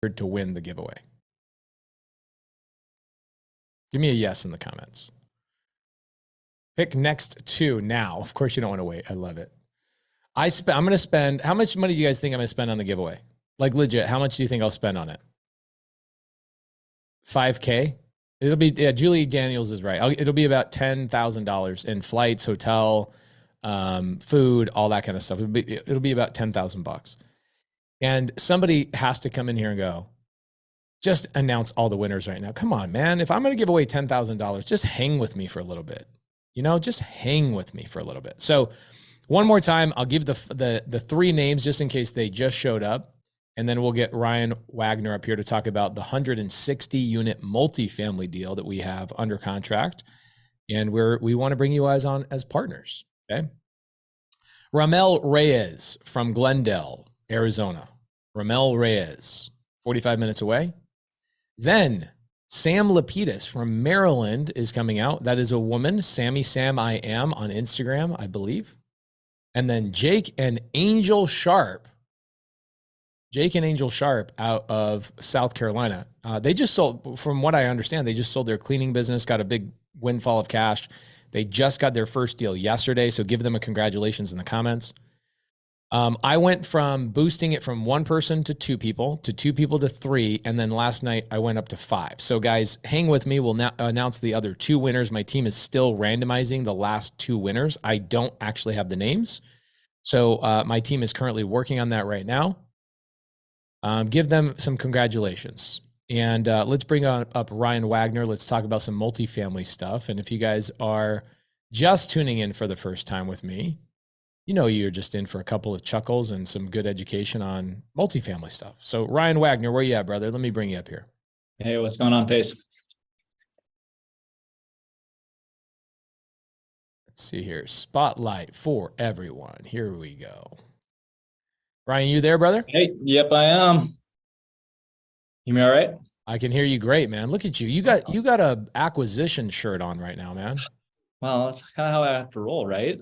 to win the giveaway? Give me a yes in the comments. Pick next two now. Of course you don't want to wait. I love it. I'm going to spend, how much money do you guys think I'm going to spend on the giveaway? Like legit, how much do you think I'll spend on it? 5K? It'll be, yeah, Julie Daniels is right. It'll be about $10,000 in flights, hotel, food, all that kind of stuff. It'll be about 10,000 bucks. And somebody has to come in here and go, just announce all the winners right now. Come on, man. If I'm going to give away $10,000, just hang with me for a little bit. You know, just hang with me for a little bit. So one more time, I'll give the three names just in case they just showed up. And then we'll get Ryan Wagner up here to talk about the 160 unit multifamily deal that we have under contract. And we want to bring you guys on as partners. Okay. Ramel Reyes from Glendale, Arizona. Ramel Reyes, 45 minutes away. Then Sam Lapidus from Maryland is coming out. That is a woman, Sammy Sam I Am on Instagram, I believe. And then Jake and Angel Sharp out of South Carolina. They just sold, from what I understand, they just sold their cleaning business, got a big windfall of cash. They just got their first deal yesterday. So give them a congratulations in the comments. I went from boosting it from one person to two people to three. And then last night I went up to 5. So guys, hang with me. We'll now announce the other 2 winners. My team is still randomizing the last 2 winners. I don't actually have the names. So my team is currently working on that right now. Give them some congratulations. And let's bring up Ryan Wagner. Let's talk about some multifamily stuff. And if you guys are just tuning in for the first time with me, you know you're just in for a couple of chuckles and some good education on multifamily stuff. So Ryan Wagner, where you at, brother? Let me bring you up here. Hey, what's going on, Pace? Let's see here. Spotlight for everyone. Here we go. Ryan, you there, brother? Hey, yep, I am. You me all right? I can hear you great, man. Look at you. You got a acquisition shirt on right now, man. Well, that's kind of how I have to roll, right?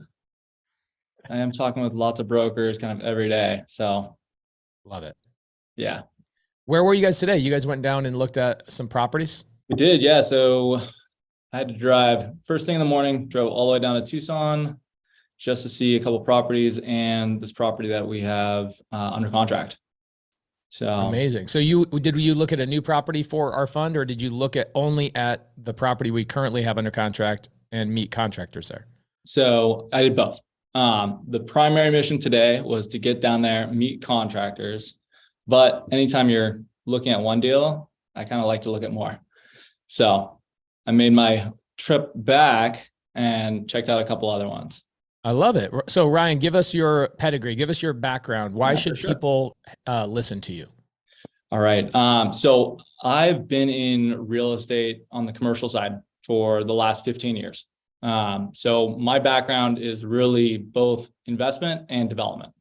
I am talking with lots of brokers kind of every day. So love it. Yeah. Where were you guys today? You guys went down and looked at some properties? We did, yeah. So I had to drive first thing in the morning, drove all the way down to Tucson just to see a couple properties and this property that we have under contract. So amazing. So did you look at a new property for our fund, or did you look at only at the property we currently have under contract and meet contractors there? So I did both. The primary mission today was to get down there, meet contractors, but anytime you're looking at one deal, I kind of like to look at more. So I made my trip back and checked out a couple other ones. I love it. So Ryan, give us your pedigree, give us your background. Why should people listen to you? All right. So I've been in real estate on the commercial side for the last 15 years. So my background is really both investment and development.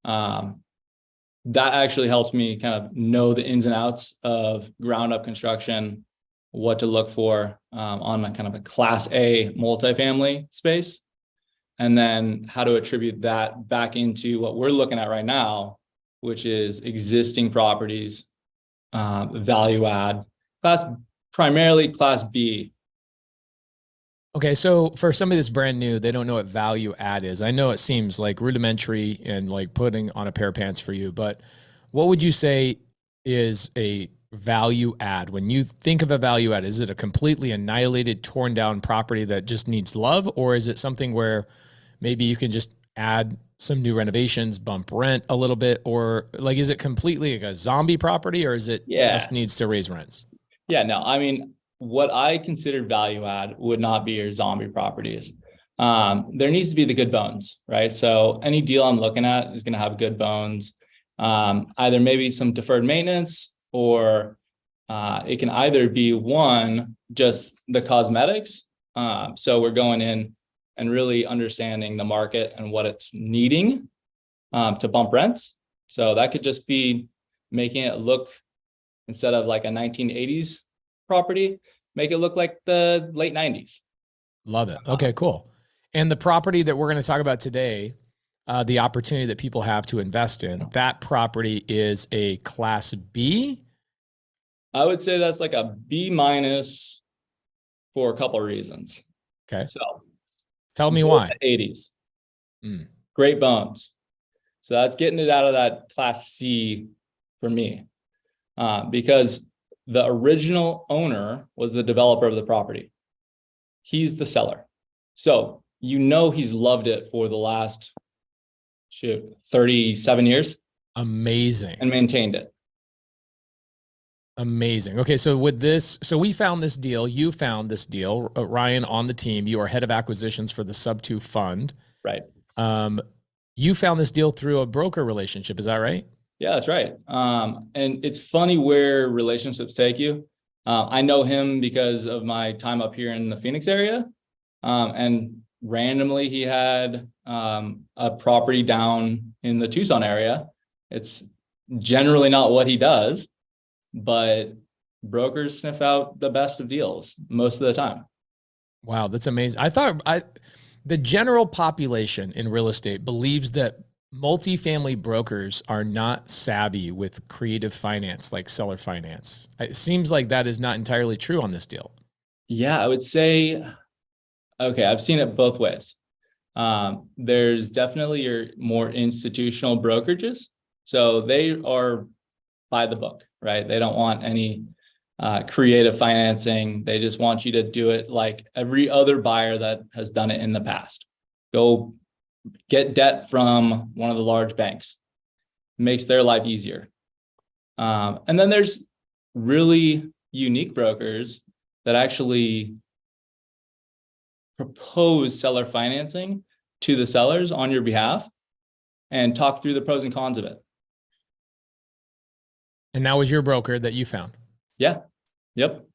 That actually helped me kind of know the ins and outs of ground up construction, what to look for on a kind of a class A multifamily space, and then how to attribute that back into what we're looking at right now, which is existing properties, value add, primarily class B. Okay, so for somebody that's brand new, they don't know what value add is. I know it seems like rudimentary and like putting on a pair of pants for you, but what would you say is a value add? When you think of a value add, is it a completely annihilated, torn down property that just needs love? Or is it something where maybe you can just add some new renovations, bump rent a little bit? Or like, is it completely like a zombie property, or is it just needs to raise rents? Yeah, no, I mean, what I consider value add would not be your zombie properties. There needs to be the good bones, right? So any deal I'm looking at is going to have good bones, either maybe some deferred maintenance, or it can either be one, just the cosmetics. So we're going in and really understanding the market and what it's needing to bump rents. So that could just be making it look, instead of like a 1980s property, make it look like the late 90s. Love it. Okay, cool. And the property that we're going to talk about today, the opportunity that people have to invest in. That property is a Class B. I would say that's like a B minus for a couple of reasons. Okay. So Tell me why. 80s. Mm. Great bones. So that's getting it out of that Class C for me. Because the original owner was the developer of the property. He's the seller. So he's loved it for the last 37 years. Amazing. And maintained it. Amazing. Okay, so with this, so we found this deal. You found this deal, Ryan, on the team. You are head of acquisitions for the Sub2 fund. Right. You found this deal through a broker relationship. Is that right? Yeah, that's right. And it's funny where relationships take you. I know him because of my time up here in the Phoenix area. And randomly he had a property down in the Tucson area. It's generally not what he does, but brokers sniff out the best of deals most of the time. Wow, that's amazing. The general population in real estate believes that multifamily brokers are not savvy with creative finance like seller finance. It seems like that is not entirely true on this deal. Yeah, I would say, okay, I've seen it both ways. There's definitely your more institutional brokerages. So they are by the book, right? They don't want any creative financing. They just want you to do it like every other buyer that has done it in the past. Go get debt from one of the large banks. Makes their life easier. And then there's really unique brokers that actually propose seller financing to the sellers on your behalf and talk through the pros and cons of it. And that was your broker that you found? Yeah. Yep.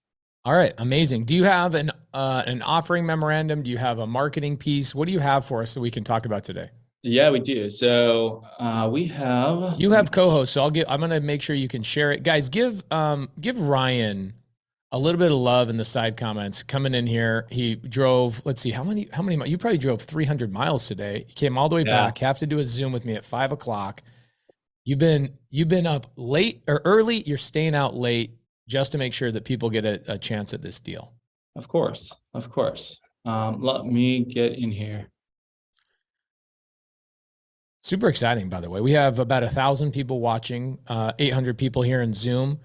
All right. Amazing. Do you have an offering memorandum? Do you have a marketing piece? What do you have for us that we can talk about today? Yeah, we do. So you have co-hosts. So I'm going to make sure you can share it. Guys, give Ryan a little bit of love in the side comments coming in here. He drove, let's see, how many, you probably drove 300 miles today. He came all the way back, have to do a Zoom with me at 5 o'clock. You've been up late or early. You're staying out late just to make sure that people get a chance at this deal. Of course. Of course. Let me get in here. Super exciting, by the way. We have about 1,000 people watching, 800 people here in Zoom.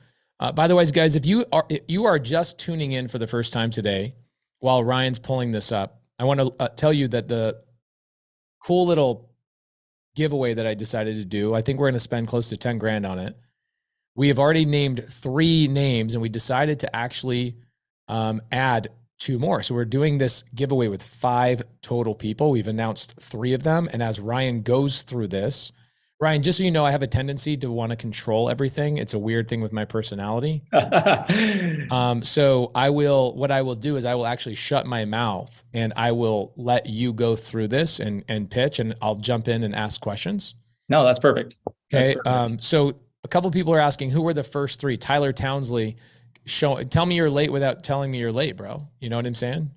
By the way, guys, if you are just tuning in for the first time today, while Ryan's pulling this up, I want to tell you that the cool little giveaway that I decided to do, I think we're going to spend close to 10 grand on it. We have already named 3 names, and we decided to actually add 2 more. So we're doing this giveaway with 5 total people. We've announced 3 of them. And as Ryan goes through this, Ryan, just so you know, I have a tendency to want to control everything. It's a weird thing with my personality. So what I will do is I will actually shut my mouth and I will let you go through this and pitch, and I'll jump in and ask questions. No, that's perfect. Okay. That's perfect. So a couple of people are asking, who were the first 3? Tyler Townsley. Tell me you're late without telling me you're late, bro. You know what I'm saying?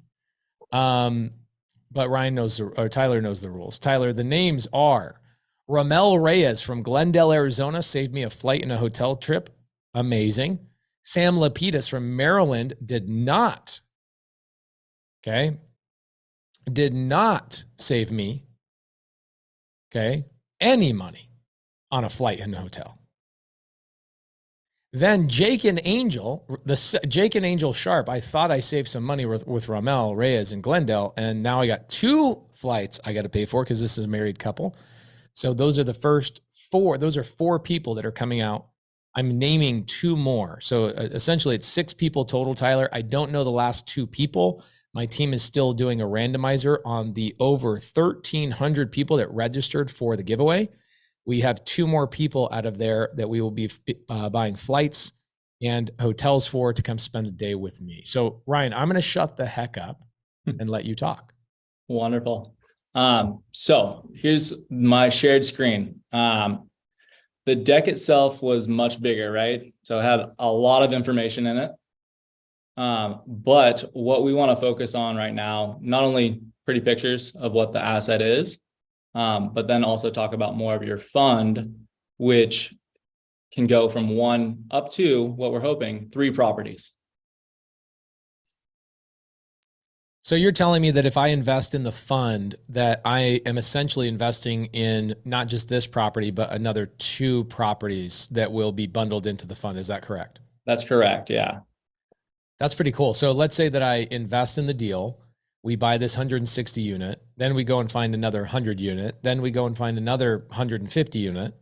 But Ryan knows, or Tyler knows the rules. Tyler, the names are Ramel Reyes from Glendale, Arizona, saved me a flight and a hotel trip. Amazing. Sam Lapidus from Maryland did not save me, any money on a flight and a hotel. Then Jake and Angel Sharp, I thought I saved some money with Ramel Reyes in Glendale, and now I got 2 flights I got to pay for because this is a married couple. So those are the first 4. Those are 4 people that are coming out. I'm naming 2 more. So essentially it's 6 people total, Tyler. I don't know the last 2 people. My team is still doing a randomizer on the over 1,300 people that registered for the giveaway. We have 2 more people out of there that we will be buying flights and hotels for to come spend a day with me. So Ryan, I'm going to shut the heck up and let you talk. Wonderful. So here's my shared screen. The deck itself was much bigger, right? So it had a lot of information in it. But what we want to focus on right now, not only pretty pictures of what the asset is, but then also talk about more of your fund, which can go from 1 up to what we're hoping 3 properties. So you're telling me that if I invest in the fund, that I am essentially investing in not just this property, but another 2 properties that will be bundled into the fund. Is that correct? That's correct. Yeah. That's pretty cool. So let's say that I invest in the deal. We buy this 160 unit. Then we go and find another 100 unit. Then we go and find another 150 unit,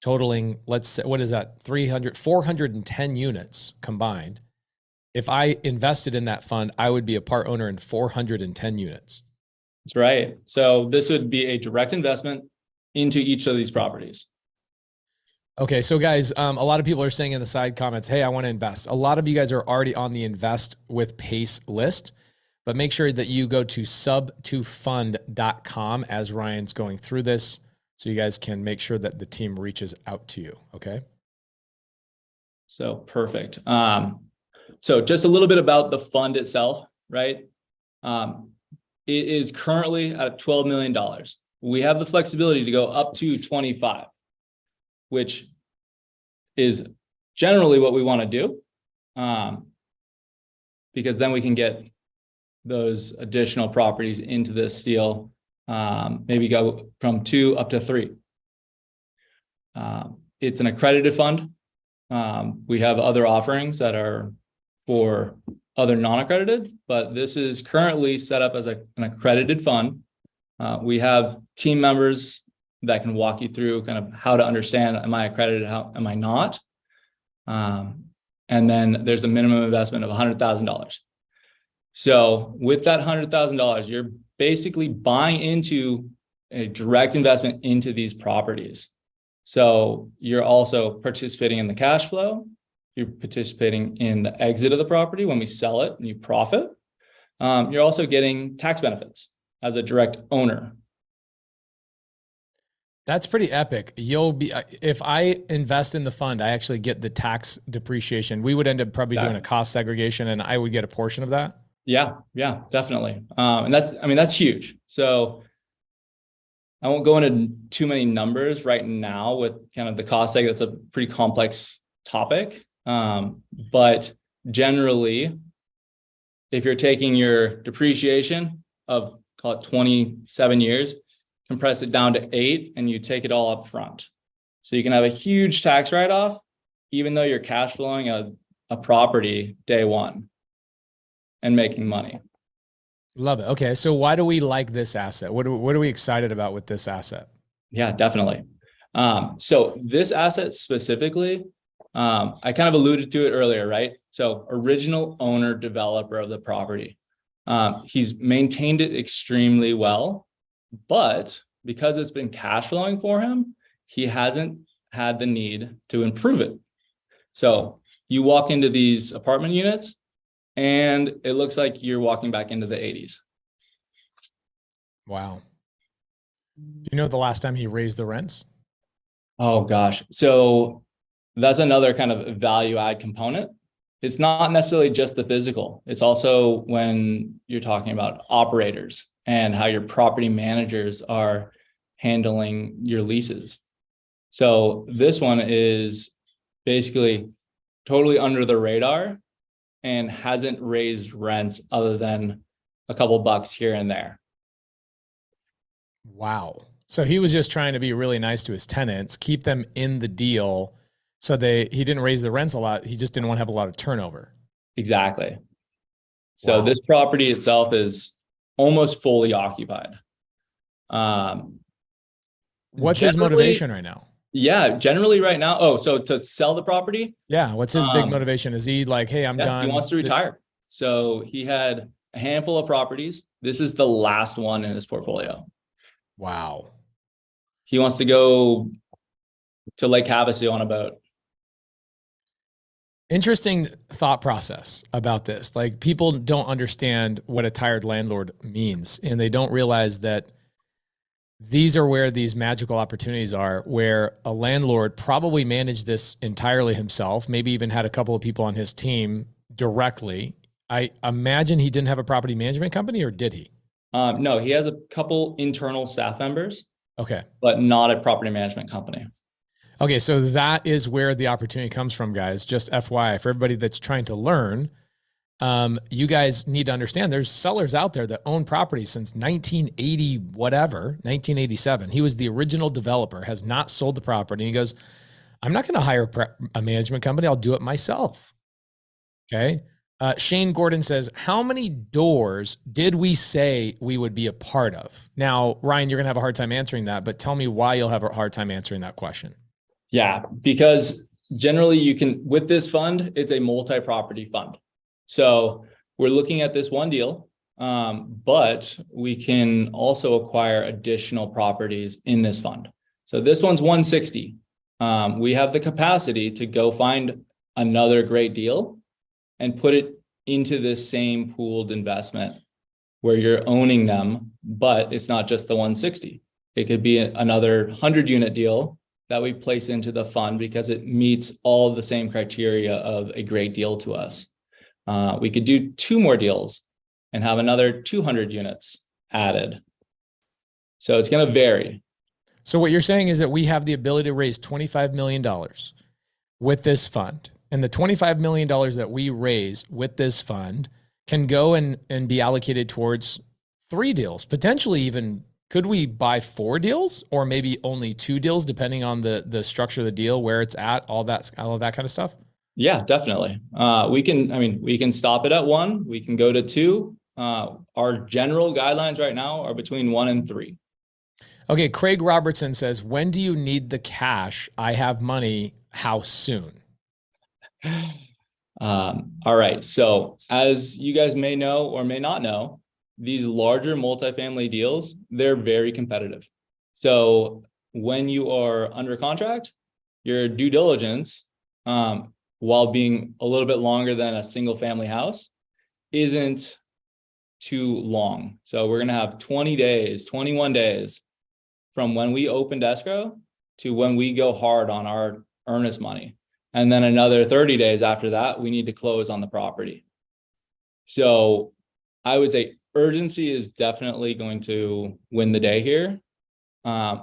totaling, let's say, what is that? 410 units combined. If I invested in that fund, I would be a part owner in 410 units. That's right. So this would be a direct investment into each of these properties. Okay, so guys, a lot of people are saying in the side comments, hey, I want to invest. A lot of you guys are already on the invest with Pace list, but make sure that you go to sub2fund.com as Ryan's going through this, so you guys can make sure that the team reaches out to you. Okay. So perfect. So just a little bit about the fund itself, right? It is currently at $12 million. We have the flexibility to go up to 25, which is generally what we want to do, because then we can get those additional properties into this deal, maybe go from 2 up to 3. It's an accredited fund. We have other offerings that are for other non-accredited, but this is currently set up as an accredited fund. We have team members that can walk you through kind of how to understand, am I accredited, how am I not? And then there's a minimum investment of $100,000. So with that $100,000, you're basically buying into a direct investment into these properties. So you're also participating in the cash flow. You're participating in the exit of the property when we sell it and you profit. You're also getting tax benefits as a direct owner. That's pretty epic. You'll be, if I invest in the fund, I actually get the tax depreciation. We would end up probably doing a cost segregation and I would get a portion of that. Yeah, definitely. And that's huge. So I won't go into too many numbers right now with kind of the cost seg. That's a pretty complex topic. But generally, if you're taking your depreciation of, call it 27 years, compress it down to 8, and you take it all up front. So you can have a huge tax write-off, even though you're cash flowing a property day one and making money. Love it. Okay. So why do we like this asset? What are we excited about with this asset? Yeah, definitely. So this asset specifically, I kind of alluded to it earlier, right? So original owner developer of the property. He's maintained it extremely well, but because it's been cash flowing for him, he hasn't had the need to improve it. So you walk into these apartment units and it looks like you're walking back into the 80s. Wow. Do you know the last time he raised the rents? Oh gosh. So that's another kind of value add component. It's not necessarily just the physical. It's also when you're talking about operators and how your property managers are handling your leases. So this one is basically totally under the radar and hasn't raised rents other than a couple bucks here and there. Wow. So he was just trying to be really nice to his tenants, keep them in the deal. So he didn't raise the rents a lot. He just didn't want to have a lot of turnover. Exactly. So Wow. this property itself is almost fully occupied. What's his motivation right now? Yeah, generally right now. Oh, so to sell the property? Yeah. What's his big motivation? Is he like, hey, I'm done? He wants to retire. So he had a handful of properties. This is the last one in his portfolio. Wow. He wants to go to Lake Havasu on a boat. Interesting thought process about this. Like, people don't understand what a tired landlord means, and they don't realize that these are where these magical opportunities are, where a landlord probably managed this entirely himself, maybe even had a couple of people on his team directly. I imagine he didn't have a property management company, or did he? No, he has a couple internal staff members Okay. but not a property management company. Okay. So that is where the opportunity comes from, guys. Just FYI, for everybody that's trying to learn, you guys need to understand there's sellers out there that own properties since 1980, whatever, 1987. He was the original developer, has not sold the property. He goes, I'm not going to hire a management company. I'll do it myself. Okay. Shane Gordon says, how many doors did we say we would be a part of? Now, Ryan, you're going to have a hard time answering that, but tell me why you'll have a hard time answering that question. Yeah, because generally you can, with this fund, it's a multi-property fund. So we're looking at this one deal, but we can also acquire additional properties in this fund. So this one's 160. We have the capacity to go find another great deal and put it into this same pooled investment where you're owning them, but it's not just the 160. It could be another 100-unit deal that we place into the fund because it meets all the same criteria of a great deal to us. We could do 2 more deals and have another 200 units added. So it's going to vary. So what you're saying is that we have the ability to raise $25 million with this fund. And the $25 million that we raise with this fund can go and be allocated towards 3 deals, potentially even, could we buy 4 deals or maybe only 2 deals, depending on the structure of the deal, where it's at, all that kind of stuff? Yeah, definitely. We can stop it at 1. We can go to 2. Our general guidelines right now are between 1 and 3. Okay. Craig Robertson says, when do you need the cash? I have money. How soon? All right. So as you guys may know or may not know, these larger multifamily deals, they're very competitive. So when you are under contract, your due diligence, while being a little bit longer than a single family house, isn't too long. So we're going to have 20 days, 21 days from when we opened escrow to when we go hard on our earnest money. And then another 30 days after that, we need to close on the property. So I would say urgency is definitely going to win the day here.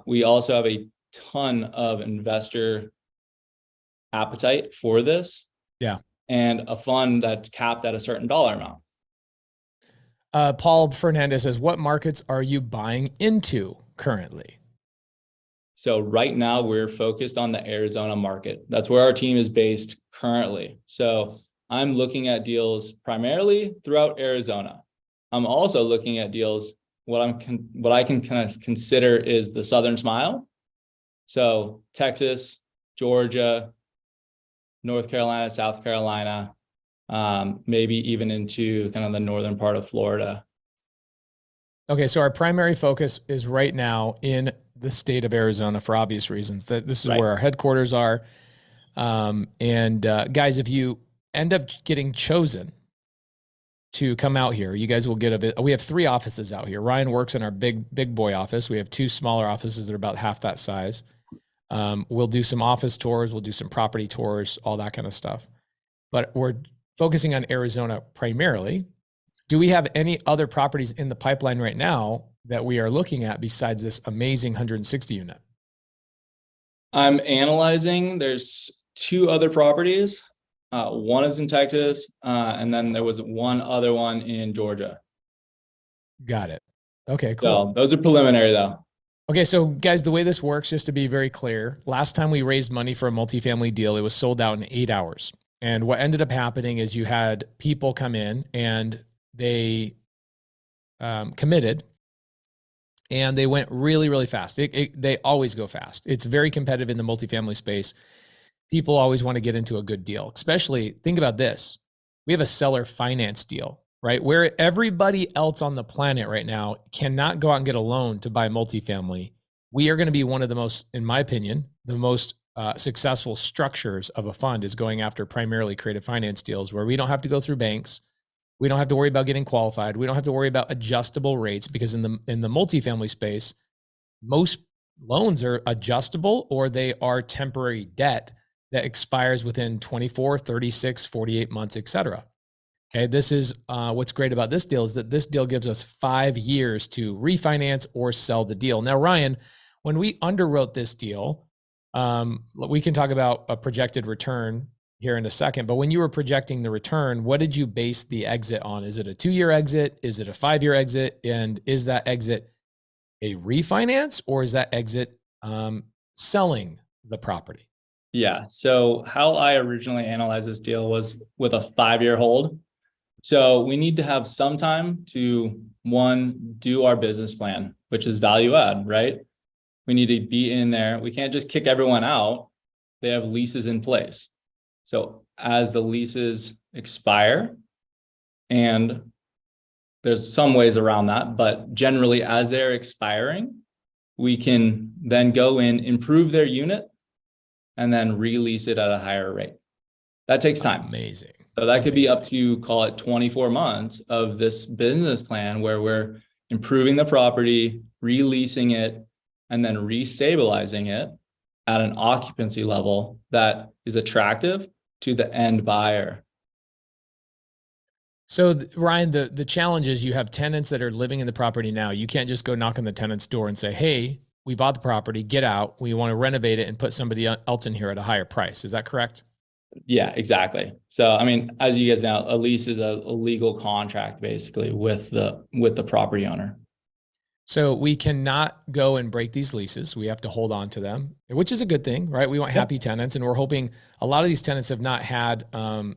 We also have a ton of investor appetite for this. Yeah. And a fund that's capped at a certain dollar amount. Paul Fernandez says, what markets are you buying into currently? So right now we're focused on the Arizona market. That's where our team is based currently. So I'm looking at deals primarily throughout Arizona. I'm also looking at deals, what I can kind of consider is the Southern Smile. So Texas, Georgia, North Carolina, South Carolina, maybe even into kind of the northern part of Florida. Okay, so our primary focus is right now in the state of Arizona for obvious reasons. That this is where our headquarters are. Guys, if you end up getting chosen to come out here, you guys will get a bit. We have 3 offices out here. Ryan works in our big boy office. We have 2 smaller offices that are about half that size. We'll do some office tours. We'll do some property tours, all that kind of stuff. But we're focusing on Arizona primarily. Do we have any other properties in the pipeline right now that we are looking at besides this amazing 160 unit? I'm analyzing. There's 2 other properties. One is in Texas, and then there was one other one in Georgia. Got it. Okay, cool. So those are preliminary though. Okay, so guys, the way this works, just to be very clear, last time we raised money for a multifamily deal, it was sold out in 8 hours. And what ended up happening is you had people come in and they committed and they went really, really fast. They always go fast. It's very competitive in the multifamily space. People always want to get into a good deal, especially think about this. We have a seller finance deal, right? Where everybody else on the planet right now cannot go out and get a loan to buy multifamily. We are going to be one of the most, in my opinion, the most successful structures of a fund is going after primarily creative finance deals where we don't have to go through banks. We don't have to worry about getting qualified. We don't have to worry about adjustable rates because in the multifamily space, most loans are adjustable or they are temporary debt that expires within 24, 36, 48 months, et cetera. Okay, this is what's great about this deal is that this deal gives us 5 years to refinance or sell the deal. Now, Ryan, when we underwrote this deal, we can talk about a projected return here in a second, but when you were projecting the return, what did you base the exit on? Is it a 2-year exit? Is it a 5-year exit? And is that exit a refinance, or is that exit selling the property? Yeah. So how I originally analyzed this deal was with a 5-year hold. So we need to have some time to, one, do our business plan, which is value add, right? We need to be in there. We can't just kick everyone out. They have leases in place. So as the leases expire, and there's some ways around that, but generally as they're expiring, we can then go in, improve their unit, and then release it at a higher rate. That takes time. Amazing. So that could be up to, call it 24 months of this business plan where we're improving the property, releasing it, and then restabilizing it at an occupancy level that is attractive to the end buyer. So Ryan, the challenge is you have tenants that are living in the property now. You can't just go knock on the tenant's door and say, hey, we bought the property, get out. We want to renovate it and put somebody else in here at a higher price. Is that correct? Yeah, exactly. So, I mean, as you guys know, a lease is a legal contract basically with the property owner. So we cannot go and break these leases. We have to hold on to them, which is a good thing, right? We want happy tenants, and we're hoping a lot of these tenants have not had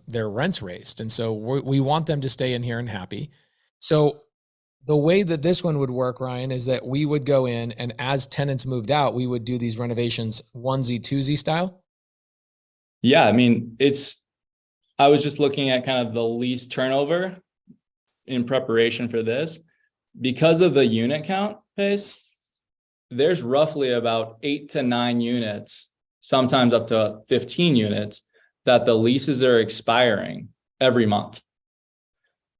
their rents raised. And so we want them to stay in here and happy. So the way that this one would work, Ryan, is that we would go in, and as tenants moved out, we would do these renovations onesie, twosie style. Yeah, I mean, I was just looking at kind of the lease turnover in preparation for this. Because of the unit count pace, there's roughly about 8 to 9 units, sometimes up to 15 units, that the leases are expiring every month.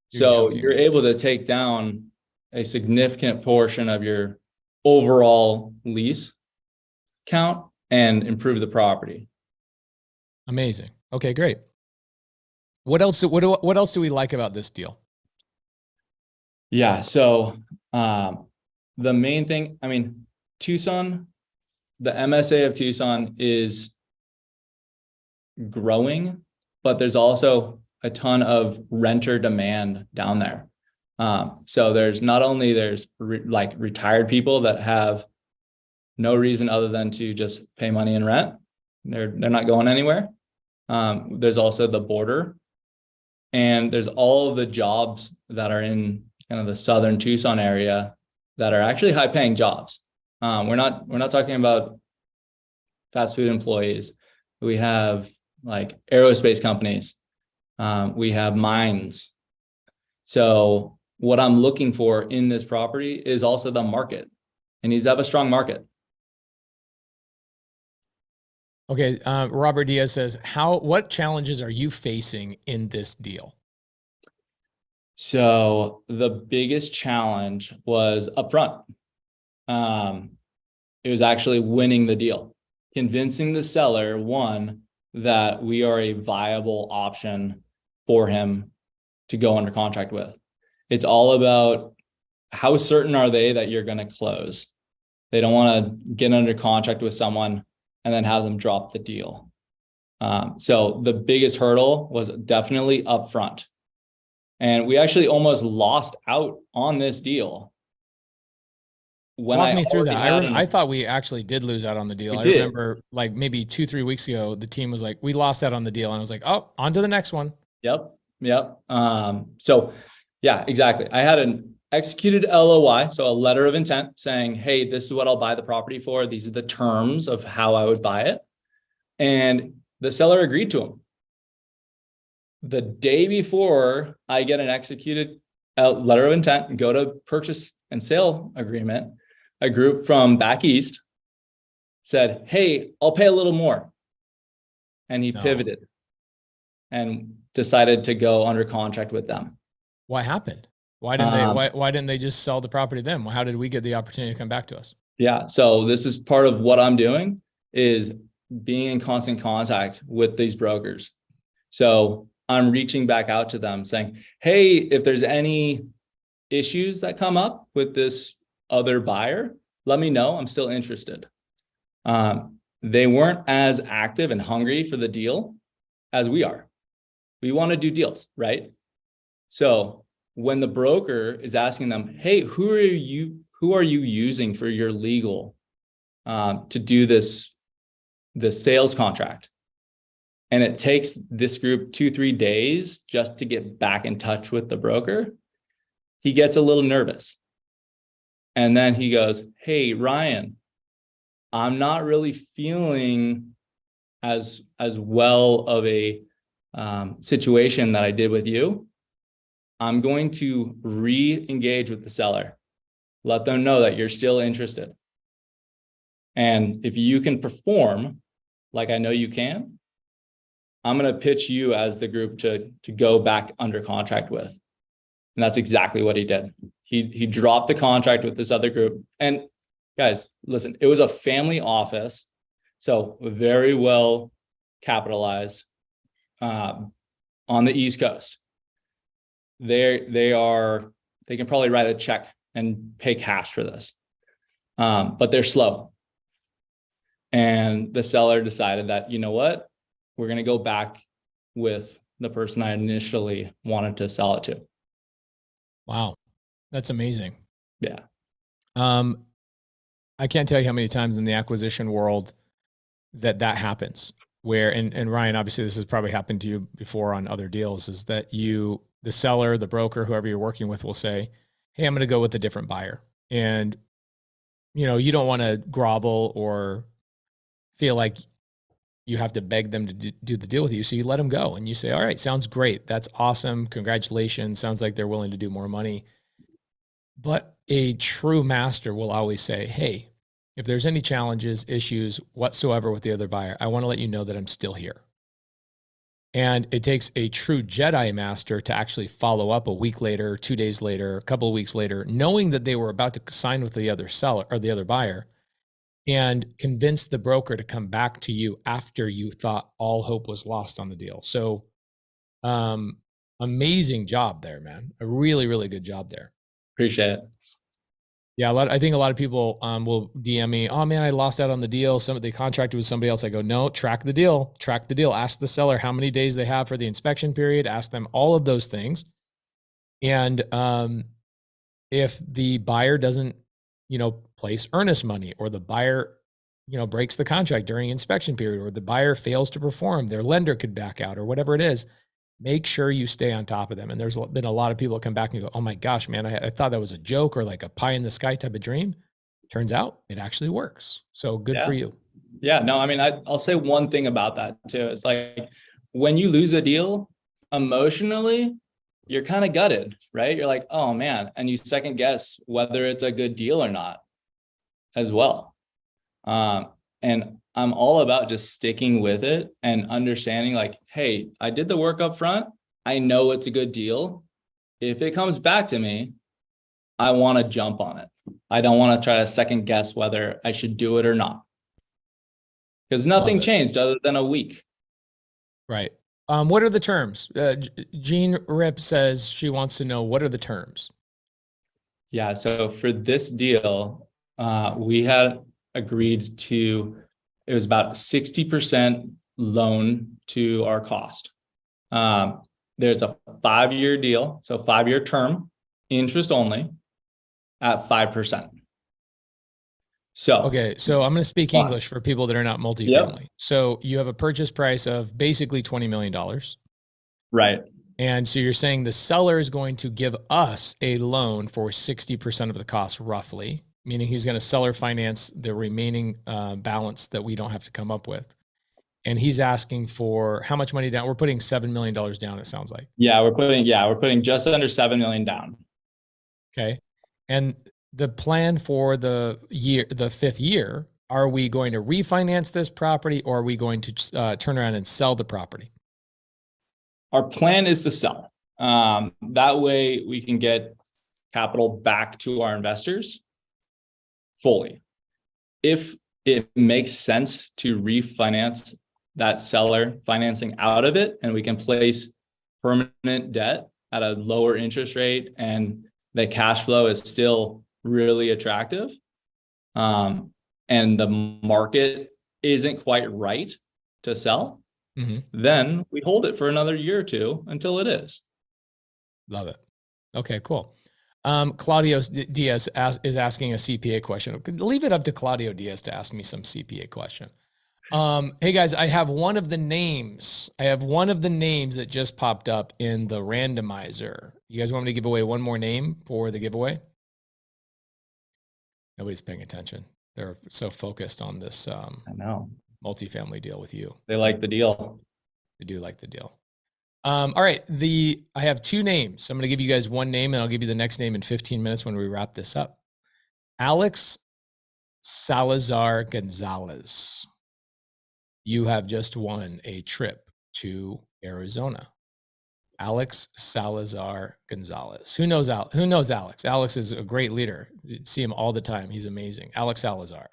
So you're able to take down a significant portion of your overall lease count and improve the property. Amazing. Okay, great. What else do we like about this deal? Yeah. So the main thing, I mean, Tucson, the MSA of Tucson is growing, but there's also a ton of renter demand down there. So there's not only like retired people that have no reason other than to just pay money in rent. They're not going anywhere. There's also the border, and there's all of the jobs that are in kind of the southern Tucson area that are actually high paying jobs. We're not talking about fast food employees. We have like aerospace companies. We have mines. So what I'm looking for in this property is also the market. It needs to have a strong market. Okay. Robert Diaz says, what challenges are you facing in this deal? So the biggest challenge was upfront. It was actually winning the deal, convincing the seller, one, that we are a viable option for him to go under contract with. It's all about how certain are they that you're going to close. They don't want to get under contract with someone and then have them drop the deal. So the biggest hurdle was definitely upfront. And we actually almost lost out on this deal. Walk me through that. I thought we actually did lose out on the deal. I remember like maybe 2-3 weeks ago, the team was like, we lost out on the deal. And I was like, oh, on to the next one. Yep. So yeah, exactly. I had an executed LOI, so a letter of intent saying, hey, this is what I'll buy the property for. These are the terms of how I would buy it. And the seller agreed to them. The day before I get an executed letter of intent and go to purchase and sale agreement, a group from back east said, hey, I'll pay a little more. And he pivoted and decided to go under contract with them. What happened? Why didn't they just sell the property then? How did we get the opportunity to come back to us? Yeah. So this is part of what I'm doing, is being in constant contact with these brokers. So I'm reaching back out to them saying, hey, if there's any issues that come up with this other buyer, let me know. I'm still interested. They weren't as active and hungry for the deal as we are. We want to do deals, right? So when the broker is asking them, hey, who are you using for your legal to do this sales contract? And it takes this group 2-3 days just to get back in touch with the broker. He gets a little nervous. And then he goes, hey, Ryan, I'm not really feeling as well of a situation that I did with you. I'm going to re-engage with the seller. Let them know that you're still interested. And if you can perform like I know you can, I'm going to pitch you as the group to go back under contract with. And that's exactly what he did. He dropped the contract with this other group. And guys, listen, it was a family office, so very well capitalized on the East Coast. They can probably write a check and pay cash for this, but they're slow. And the seller decided that, you know what, we're going to go back with the person I initially wanted to sell it to. Wow. That's amazing. Yeah. I can't tell you how many times in the acquisition world that happens where, and Ryan, obviously this has probably happened to you before on other deals, is that the seller, the broker, whoever you're working with will say, hey, I'm going to go with a different buyer. And, you don't want to grovel or feel like you have to beg them to do the deal with you. So you let them go and you say, all right, sounds great. That's awesome. Congratulations. Sounds like they're willing to do more money. But a true master will always say, hey, if there's any challenges, issues whatsoever with the other buyer, I want to let you know that I'm still here. And it takes a true Jedi master to actually follow up a week later, 2 days later, a couple of weeks later, knowing that they were about to sign with the other seller or the other buyer, and convince the broker to come back to you after you thought all hope was lost on the deal. So, amazing job there, man. A really, really good job there. Appreciate it. Yeah, I think a lot of people will DM me, oh man, I lost out on the deal. They contracted with somebody else. I go, no, track the deal. Ask the seller how many days they have for the inspection period. Ask them all of those things. And if the buyer doesn't, place earnest money, or the buyer, breaks the contract during inspection period, or the buyer fails to perform, their lender could back out, or whatever it is, make sure you stay on top of them. And there's been a lot of people that come back and go, oh my gosh, man, I thought that was a joke or like a pie in the sky type of dream. Turns out it actually works. So good for you. Yeah, no, I mean, I'll say one thing about that too. It's like when you lose a deal emotionally, you're kind of gutted, right? You're like, oh man, and you second guess whether it's a good deal or not as well. And I'm all about just sticking with it and understanding like, hey, I did the work up front. I know it's a good deal. If it comes back to me, I want to jump on it. I don't want to try to second guess whether I should do it or not. Because nothing changed other than a week. Right. What are the terms? Jean Rip says she wants to know, what are the terms? Yeah. So for this deal, we had agreed to, it was about 60% loan to our cost. There's a 5-year deal. So 5-year term, interest only at 5%. So, okay. So I'm going to speak English for people that are not multifamily. Yep. So you have a purchase price of basically $20 million. Right. And so you're saying the seller is going to give us a loan for 60% of the cost, roughly, meaning he's going to seller finance the remaining balance that we don't have to come up with. And he's asking for how much money down? We're putting $7 million down, it sounds like. Yeah, we're putting just under 7 million down. Okay. And the plan for the 5th year, are we going to refinance this property, or are we going to turn around and sell the property? Our plan is to sell. That way we can get capital back to our investors fully. If it makes sense to refinance that seller financing out of it, and we can place permanent debt at a lower interest rate and the cash flow is still really attractive, and the market isn't quite right to sell, then we hold it for another year or two until it is. Love it. Okay, cool. Claudio Diaz is asking a CPA question. Leave it up to Claudio Diaz to ask me some CPA question. Hey guys, I have one of the names. That just popped up in the randomizer. You guys want me to give away one more name for the giveaway? Nobody's paying attention. They're so focused on this I know. multifamily deal with you. They like the deal. They do like the deal. All right. I have two names. I'm going to give you guys one name and I'll give you the next name in 15 minutes when we wrap this up. Alex Salazar Gonzalez. You have just won a trip to Arizona. Alex Salazar Gonzalez. Who knows Alex? Alex is a great leader. You see him all the time. He's amazing. Alex Salazar.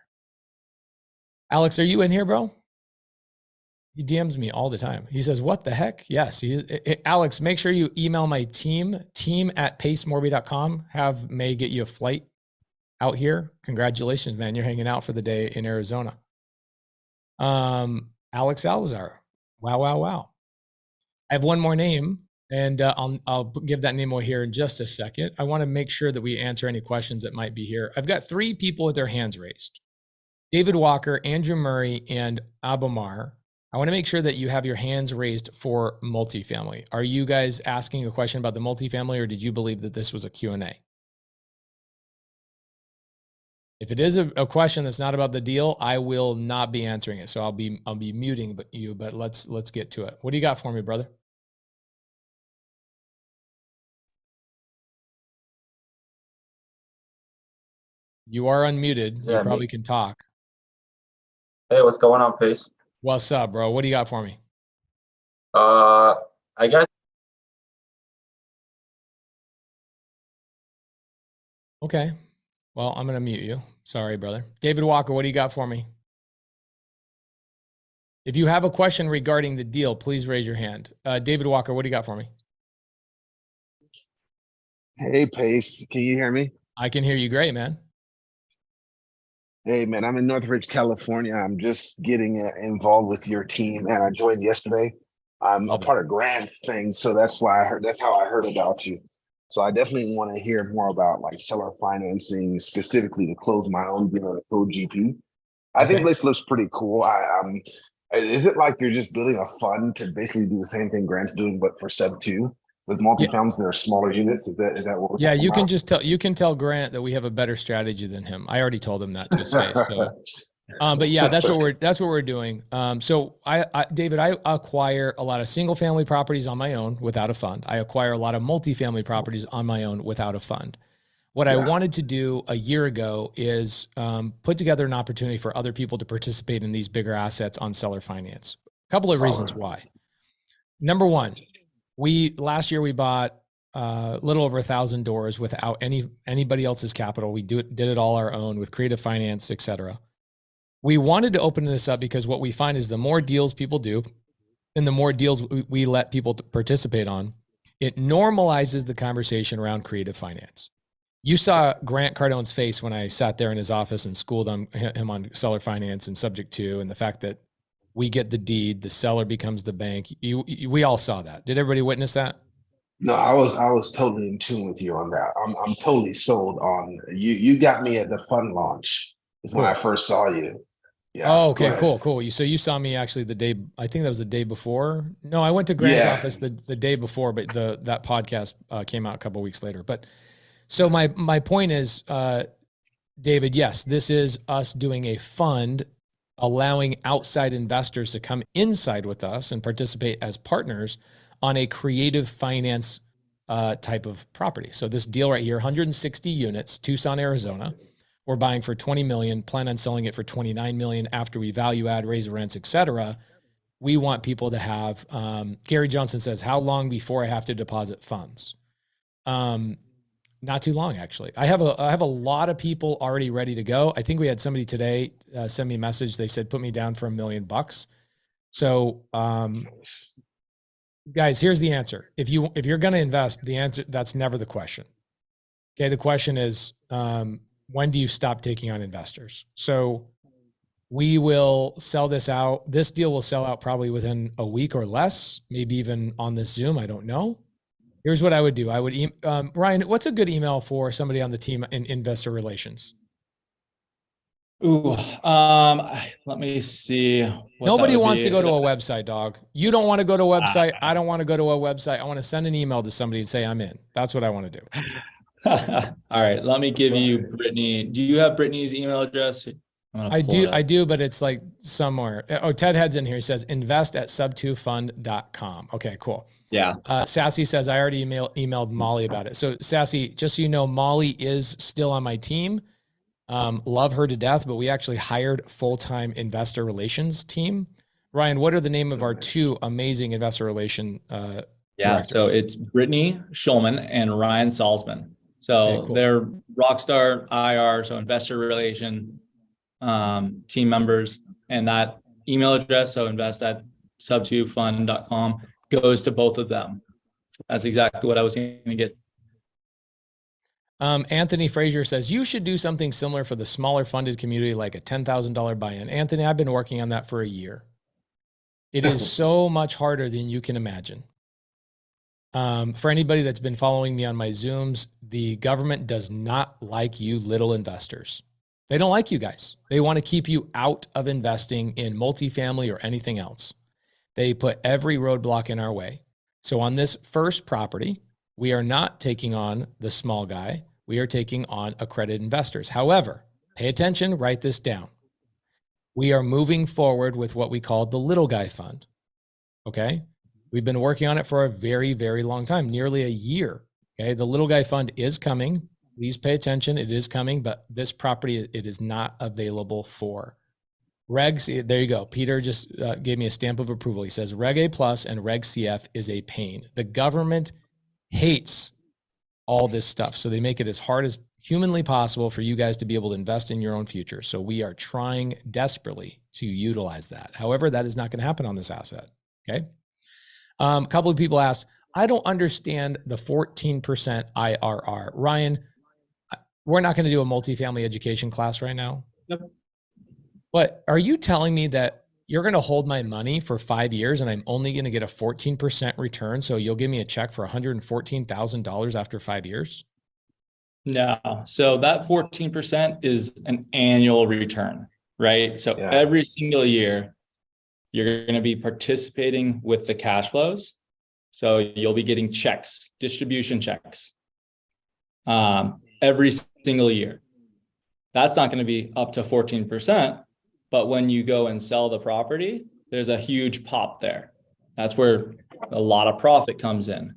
Alex, are you in here, bro? He DMs me all the time. He says, what the heck? Yes. Alex, make sure you email my team@pacemorby.com. Have May get you a flight out here. Congratulations, man. You're hanging out for the day in Arizona. Alex Salazar. Wow. I have one more name and I'll give that name over here in just a second. I want to make sure that we answer any questions that might be here. I've got 3 people with their hands raised. David Walker, Andrew Murray, and Abomar. I want to make sure that you have your hands raised for multifamily. Are you guys asking a question about the multifamily or did you believe that this was a Q&A? If it is a question that's not about the deal, I will not be answering it. So I'll be muting you, but let's get to it. What do you got for me, brother? You are unmuted. You probably can talk. Hey, what's going on, Pace? What's up, bro? What do you got for me? I guess. Okay. Well, I'm going to mute you. Sorry, brother. David Walker, what do you got for me? If you have a question regarding the deal, please raise your hand. David Walker, what do you got for me? Hey, Pace. Can you hear me? I can hear you great, man. Hey, man, I'm in Northridge, California. I'm just getting involved with your team, and I joined yesterday. I'm a part of Grant's thing, so that's how I heard about you. So I definitely want to hear more about like seller financing, specifically to close my own deal at GP. I think this looks pretty cool. Is it like you're just building a fund to basically do the same thing Grant's doing, but for sub 2 with multifamilies that are smaller units? Is that what we're talking about? You can tell Grant that we have a better strategy than him. I already told him that to his face. So, but yeah, that's what we're doing. So David, I acquire a lot of single family properties on my own without a fund. I acquire a lot of multifamily properties on my own without a fund. What I wanted to do a year ago is put together an opportunity for other people to participate in these bigger assets on seller finance. A couple of reasons why. Number one, last year we bought a little over 1,000 doors without anybody else's capital. We did it all our own with creative finance, et cetera. We wanted to open this up because what we find is the more deals people do and the more deals we let people participate on, it normalizes the conversation around creative finance. You saw Grant Cardone's face when I sat there in his office and schooled him on seller finance and subject to, and the fact that we get the deed, the seller becomes the bank. We all saw that. Did everybody witness that? No, I was totally in tune with you on that. I'm totally sold on you. You got me at the fund launch. Is when I first saw you. Yeah. Oh, okay, cool. So you saw me actually the day, I think that was the day before. No, I went to Grant's office the day before, but that podcast came out a couple of weeks later. But so my point is, David, yes, this is us doing a fund, allowing outside investors to come inside with us and participate as partners on a creative finance type of property. So this deal right here, 160 units, Tucson, Arizona. We're buying for 20 million, plan on selling it for 29 million after we value add, raise rents, et cetera. We want people to have, Gary Johnson says, how long before I have to deposit funds? Not too long, actually. I have a lot of people already ready to go. I think we had somebody today send me a message. They said, put me down for $1 million. So, guys, here's the answer. If you're going to invest, the answer, that's never the question. Okay. The question is, when do you stop taking on investors? So we will sell this out. This deal will sell out probably within a week or less, maybe even on this Zoom. I don't know. Here's what I would do. I would, Ryan, what's a good email for somebody on the team in investor relations? Ooh, let me see. Nobody wants to go to a website, dog. You don't want to go to a website. I don't want to go to a website. I want to send an email to somebody and say, I'm in. That's what I want to do. All right. Let me give you Brittany. Do you have Brittany's email address? I do, but it's like somewhere. Oh, Ted Head's in here. He says invest@sub2fund.com. Okay, cool. Yeah. Sassy says, I already emailed Molly about it. So Sassy, just so you know, Molly is still on my team. Love her to death, but we actually hired full-time investor relations team. Ryan, what are the name of our two amazing investor relation directors? So it's Brittany Schulman and Ryan Salzman. So Okay, cool. They're Rockstar IR, so investor relation team members, and that email address, so invest@sub2fund.com, goes to both of them. That's exactly what I was going to get. Anthony Frazier says, you should do something similar for the smaller funded community, like a $10,000 buy-in. Anthony, I've been working on that for a year. It is so much harder than you can imagine. For anybody that's been following me on my Zooms, the government does not like you little investors. They don't like you guys. They want to keep you out of investing in multifamily or anything else. They put every roadblock in our way. So on this first property, we are not taking on the small guy. We are taking on accredited investors. However, pay attention, write this down. We are moving forward with what we call the little guy fund. Okay. We've been working on it for a very, very long time, nearly a year. Okay. The little guy fund is coming. Please pay attention. It is coming, but this property, it is not available for regs. There you go. Peter just gave me a stamp of approval. He says Reg A plus and Reg CF is a pain. The government hates all this stuff. So they make it as hard as humanly possible for you guys to be able to invest in your own future. So we are trying desperately to utilize that. However, that is not going to happen on this asset. Okay. A couple of people asked, I don't understand the 14% IRR. Ryan, we're not going to do a multifamily education class right now. Yep. But are you telling me that you're going to hold my money for 5 years and I'm only going to get a 14% return? So you'll give me a check for $114,000 after 5 years? No. So that 14% is an annual return, right? So every single year, you're going to be participating with the cash flows. So you'll be getting checks, distribution checks, every single year. That's not going to be up to 14%. But when you go and sell the property, there's a huge pop there. That's where a lot of profit comes in.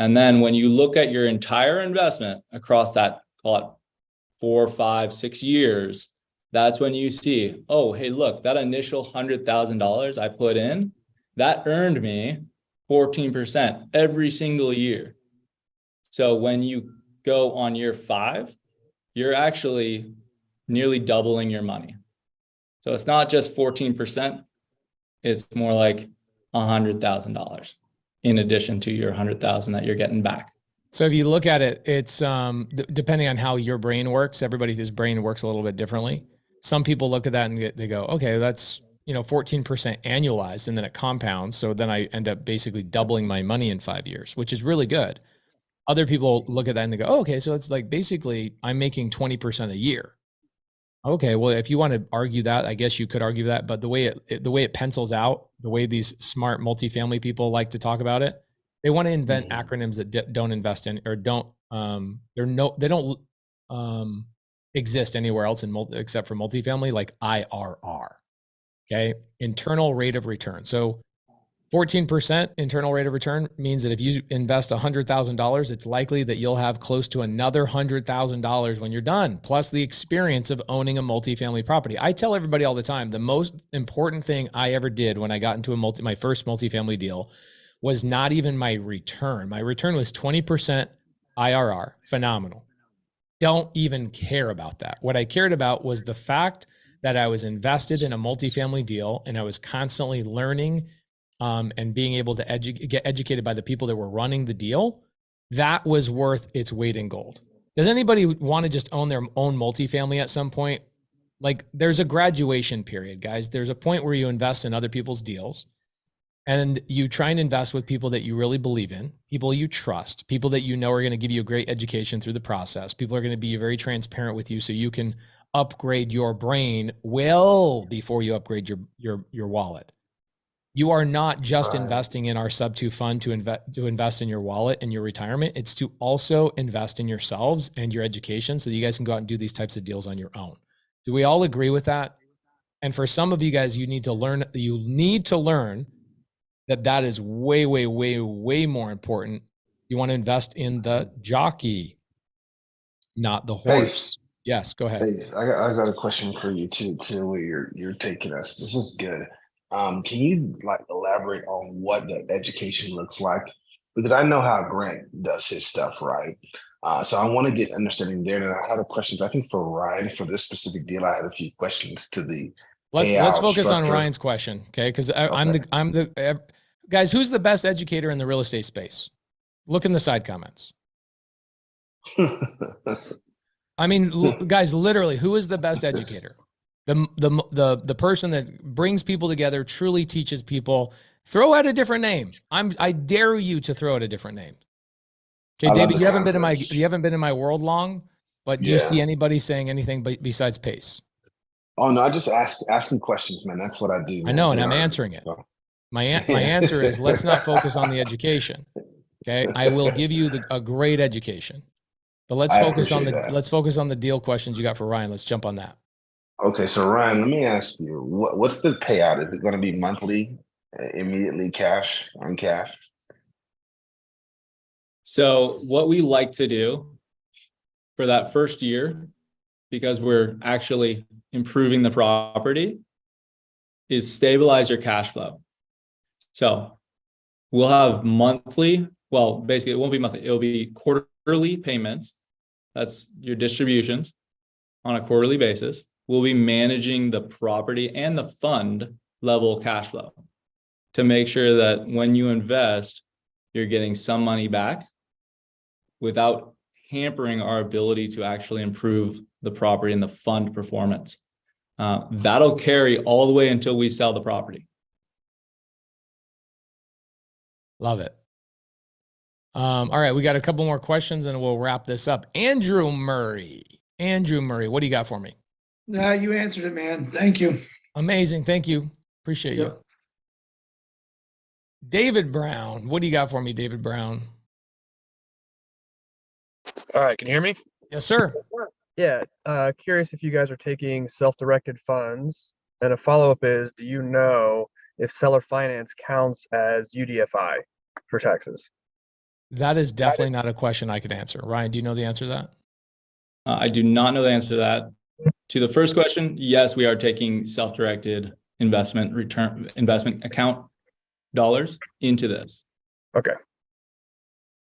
And then when you look at your entire investment across that, call it 4, 5, 6 years, that's when you see, oh, hey, look, that initial $100,000 I put in, that earned me 14% every single year. So when you go on year 5, you're actually nearly doubling your money. So it's not just 14%, it's more like $100,000 in addition to your $100,000 that you're getting back. So if you look at it, it's depending on how your brain works, everybody's brain works a little bit differently. Some people look at that and they go, okay, that's 14% annualized, and then it compounds. So then I end up basically doubling my money in 5 years, which is really good. Other people look at that and they go, oh, okay, so it's like basically I'm making 20% a year. Okay, well, if you want to argue that, I guess you could argue that, but the way it pencils out, the way these smart multifamily people like to talk about it, they want to invent acronyms that don't invest in or don't they don't exist anywhere else except for multifamily, like IRR. Okay, internal rate of return. So 14% internal rate of return means that if you invest $100,000, it's likely that you'll have close to another $100,000 when you're done, plus the experience of owning a multifamily property. I tell everybody all the time, the most important thing I ever did when I got into my first multifamily deal was not even my return. My return was 20% IRR, phenomenal. Don't even care about that. What I cared about was the fact that I was invested in a multifamily deal and I was constantly learning and being able to get educated by the people that were running the deal. That was worth its weight in gold. Does anybody want to just own their own multifamily at some point? Like there's a graduation period, guys. There's a point where you invest in other people's deals and you try and invest with people that you really believe in, people you trust, people that you know are going to give you a great education through the process. People are going to be very transparent with you so you can upgrade your brain well before you upgrade your wallet. You are not just investing in our sub 2 fund to invest in your wallet and your retirement. It's to also invest in yourselves and your education so you guys can go out and do these types of deals on your own. Do we all agree with that? And for some of you guys, you need to learn that is way, way, way, way more important. You want to invest in the jockey, not the horse. Pace. Yes, go ahead. Pace, I got a question for you to where you're taking us. This is good. Can you like elaborate on what the education looks like? Because I know how Grant does his stuff, right? So I want to get understanding there. And I had a question. I think for Ryan, for this specific deal, I had a few questions to the Let's focus on Ryan's question, okay? Because I'm the guys. Who's the best educator in the real estate space? Look in the side comments. I mean, guys, literally, who is the best educator? The person that brings people together, truly teaches people. Throw out a different name. I dare you to throw out a different name. Okay, David, you haven't been in my world long, but do you see anybody saying anything besides Pace? Oh no, I just asking questions, man. That's what I do. I know, and I'm answering it. My answer is let's not focus on the education. Okay, I will give you a great education, but let's focus on the deal questions you got for Ryan. Let's jump on that. Okay, so Ryan, let me ask you, what's the payout? Is it going to be monthly, immediately cash, on cash? So what we like to do for that first year, because we're actually improving the property, is stabilize your cash flow. So we'll have monthly, well, basically it won't be monthly, it'll be quarterly payments. That's your distributions on a quarterly basis. We'll be managing the property and the fund level cash flow to make sure that when you invest, you're getting some money back without hampering our ability to actually improve the property and the fund performance. That'll carry all the way until we sell the property. Love it. All right, we got a couple more questions and we'll wrap this up. Andrew Murray, what do you got for me? No, you answered it, man. Thank you. Amazing. Thank you. Appreciate you. David Brown, what do you got for me, David Brown? All right, can you hear me? Yes, sir. Yeah, curious if you guys are taking self-directed funds. And a follow-up is, do you know if seller finance counts as UDFI for taxes? That is definitely not a question I could answer. Ryan, do you know the answer to that? I do not know the answer to that. To the first question, yes, we are taking self-directed investment account dollars into this. Okay.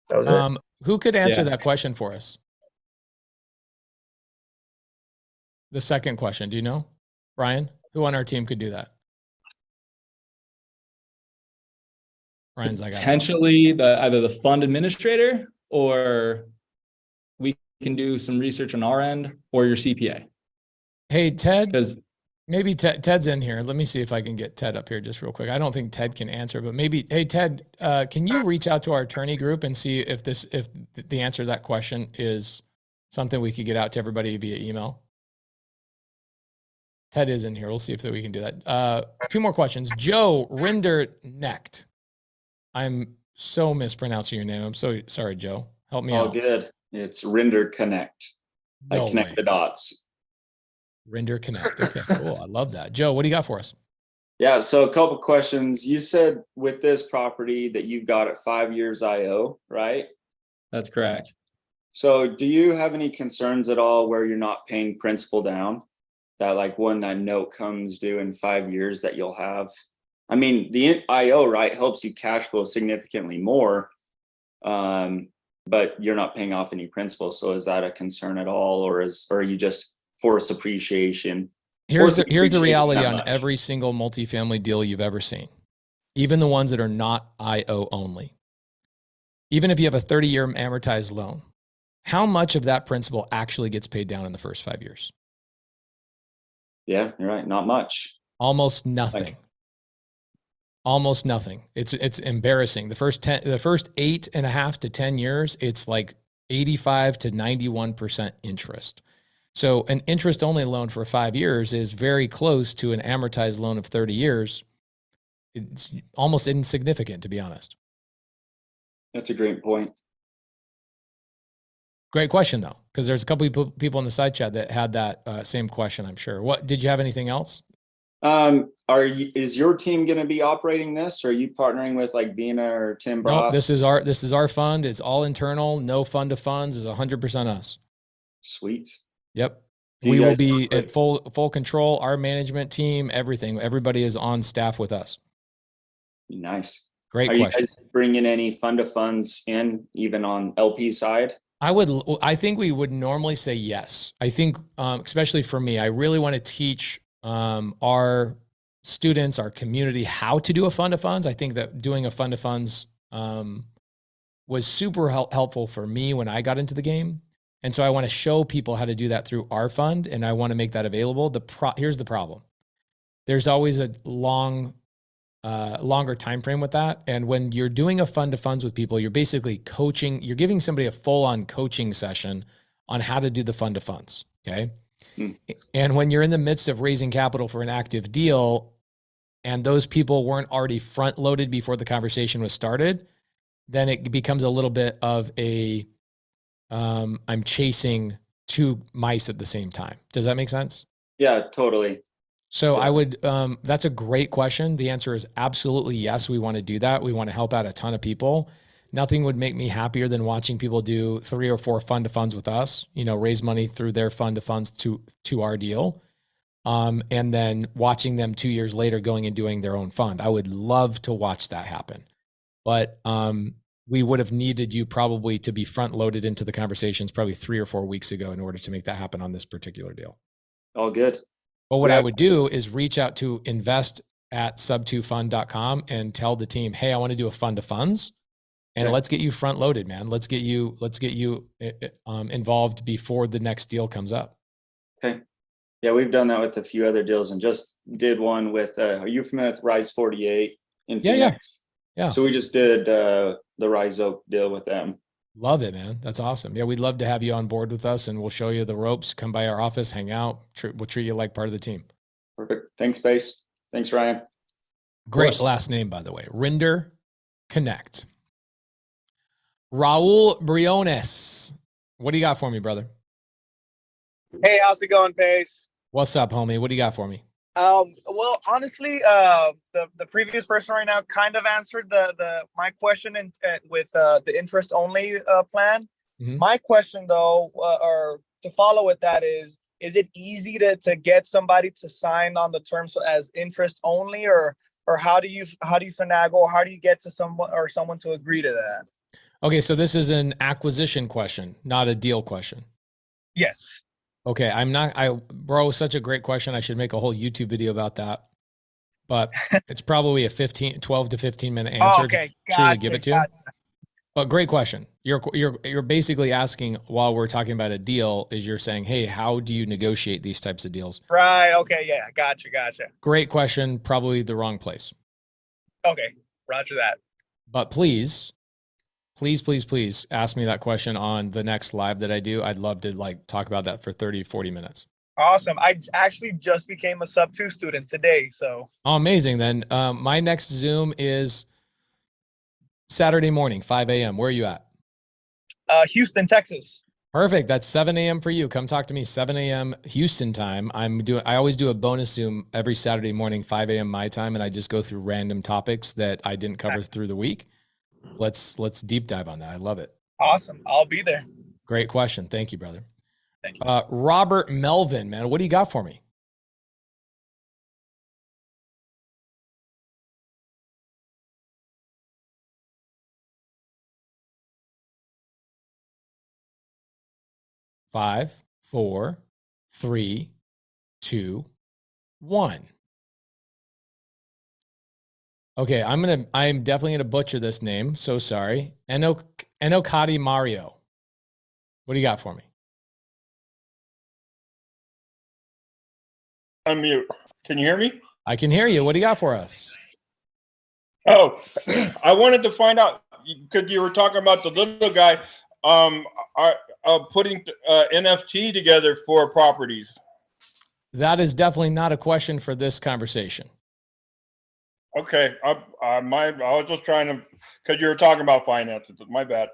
That was it. Who could answer that question for us? The second question, do you know? Ryan, who on our team could do that? Ryan's like, potentially either the fund administrator, or we can do some research on our end, or your CPA. Hey, Ted, because maybe Ted's in here. Let me see if I can get Ted up here just real quick. I don't think Ted can answer, but maybe, hey, Ted, can you reach out to our attorney group and see if the answer to that question is something we could get out to everybody via email? Ted is in here. We'll see if we can do that. Two more questions. Joe Rinderknecht. I'm so mispronouncing your name. I'm so sorry, Joe. Help me out. Oh, good. It's Render Connect. No I connect way. the dots. Render Connect. Okay, cool. I love that. Joe, what do you got for us? Yeah, so a couple questions. You said with this property that you've got it 5 years IO, right? that's correct. So do you have any concerns at all where you're not paying principal down? That like when that note comes due in 5 years that you'll have, I mean, the IO, right, helps you cash flow significantly more, but you're not paying off any principal. So is that a concern at all, or are you just forced appreciation? Here's the reality on every single multifamily deal you've ever seen, even the ones that are not IO only. Even if you have a 30-year amortized loan, How much of that principal actually gets paid down in the first 5 years? Yeah, you're right. Not much. Almost nothing. Almost nothing. It's embarrassing. The first 8.5 to 10 years, it's like 85 to 91% interest. So an interest only loan for 5 years is very close to an amortized loan of 30 years. It's almost insignificant, to be honest. That's a great point. Great question though, because there's a couple of people in the side chat that had that same question, I'm sure. What, did you have anything else? Is your team going to be operating this, or are you partnering with like Bina or Tim Brock? No, this is our fund. It's all internal. No fund to funds is 100% us. Sweet. Yep. Do We you will guys be work with- at full control. Our management team, everything, everybody is on staff with us. Nice. Great Are you question. guys bringing any fund of funds in, even on LP side? I think we would normally say yes. I think, especially for me, I really want to teach our students, our community, how to do a fund of funds. I think that doing a fund of funds was super helpful for me when I got into the game. And so I want to show people how to do that through our fund, and I want to make that available. Here's the problem. There's always a longer time frame with that. And when you're doing a fund of funds with people, you're basically coaching, you're giving somebody a full-on coaching session on how to do the fund of funds. Okay. And when you're in the midst of raising capital for an active deal and those people weren't already front loaded before the conversation was started, then it becomes a little bit of a, I'm chasing two mice at the same time. Does that make sense? Yeah, totally. So Yeah. I would, that's a great question. The answer is absolutely yes. We want to do that. We want to help out a ton of people. Nothing would make me happier than watching people do 3 or 4 fund of funds with us, raise money through their fund of funds to our deal. And then watching them 2 years later going and doing their own fund. I would love to watch that happen. But we would have needed you probably to be front loaded into the conversations probably 3 or 4 weeks ago in order to make that happen on this particular deal. All good. But what Yeah. I would do is reach out to invest@sub2fund.com and tell the team, hey, I want to do a fund of funds, and Okay. let's get you front loaded, man. Let's get you involved before the next deal comes up. Okay. Yeah, we've done that with a few other deals, and just did one with, are you familiar with Rise 48 in Yeah, Phoenix? yeah. So we just did the Rise Oak deal with them. Love it, man. That's awesome. Yeah, we'd love to have you on board with us, and we'll show you the ropes. Come by our office, hang out. We'll treat you like part of the team. Perfect. Thanks, Base. Thanks, Ryan. Great last name, by the way. Rinder Connect. Raul Briones. What do you got for me, brother? Hey, how's it going, Pace? What's up, homie? What do you got for me? Well, honestly, the previous person right now kind of answered my question with the interest only plan. Mhm. My question though, or to follow with that is it easy to get somebody to sign on the terms as interest only, or how do you finagle, or how do you get to someone to agree to that? Okay, so this is an acquisition question, not a deal question. Yes. Okay, bro, such a great question. I should make a whole YouTube video about that. But it's probably a 12 to 15 minute answer Okay, to truly give it to you. gotcha. But great question. You're basically asking, while we're talking about a deal, is you're saying, hey, how do you negotiate these types of deals? Right. Okay. Yeah. Gotcha. Great question. Probably the wrong place. Okay. Roger that. But please ask me that question on the next live that I do. I'd love to talk about that for 30, 40 minutes. Awesome. I actually just became a sub 2 student today. So Oh, amazing. Then my next Zoom is Saturday morning, 5 a.m. Where are you at? Houston, Texas. Perfect. That's 7 a.m. for you. Come talk to me, 7 a.m. Houston time. I always do a bonus Zoom every Saturday morning, 5 a.m. my time, and I just go through random topics that I didn't cover through the week. Let's deep dive on that. I love it. Awesome. I'll be there. Great question. Thank you, brother. Thank you. Robert Melvin, man, what do you got for me? Five, 4, 3, 2, 1. Okay, I'm definitely gonna butcher this name. So sorry. Enokati Mario. What do you got for me? Unmute. Can you hear me? I can hear you. What do you got for us? Oh, I wanted to find out because you were talking about the little guy putting NFT together for properties. That is definitely not a question for this conversation. Okay, I was just trying to, because you were talking about finances. My bad.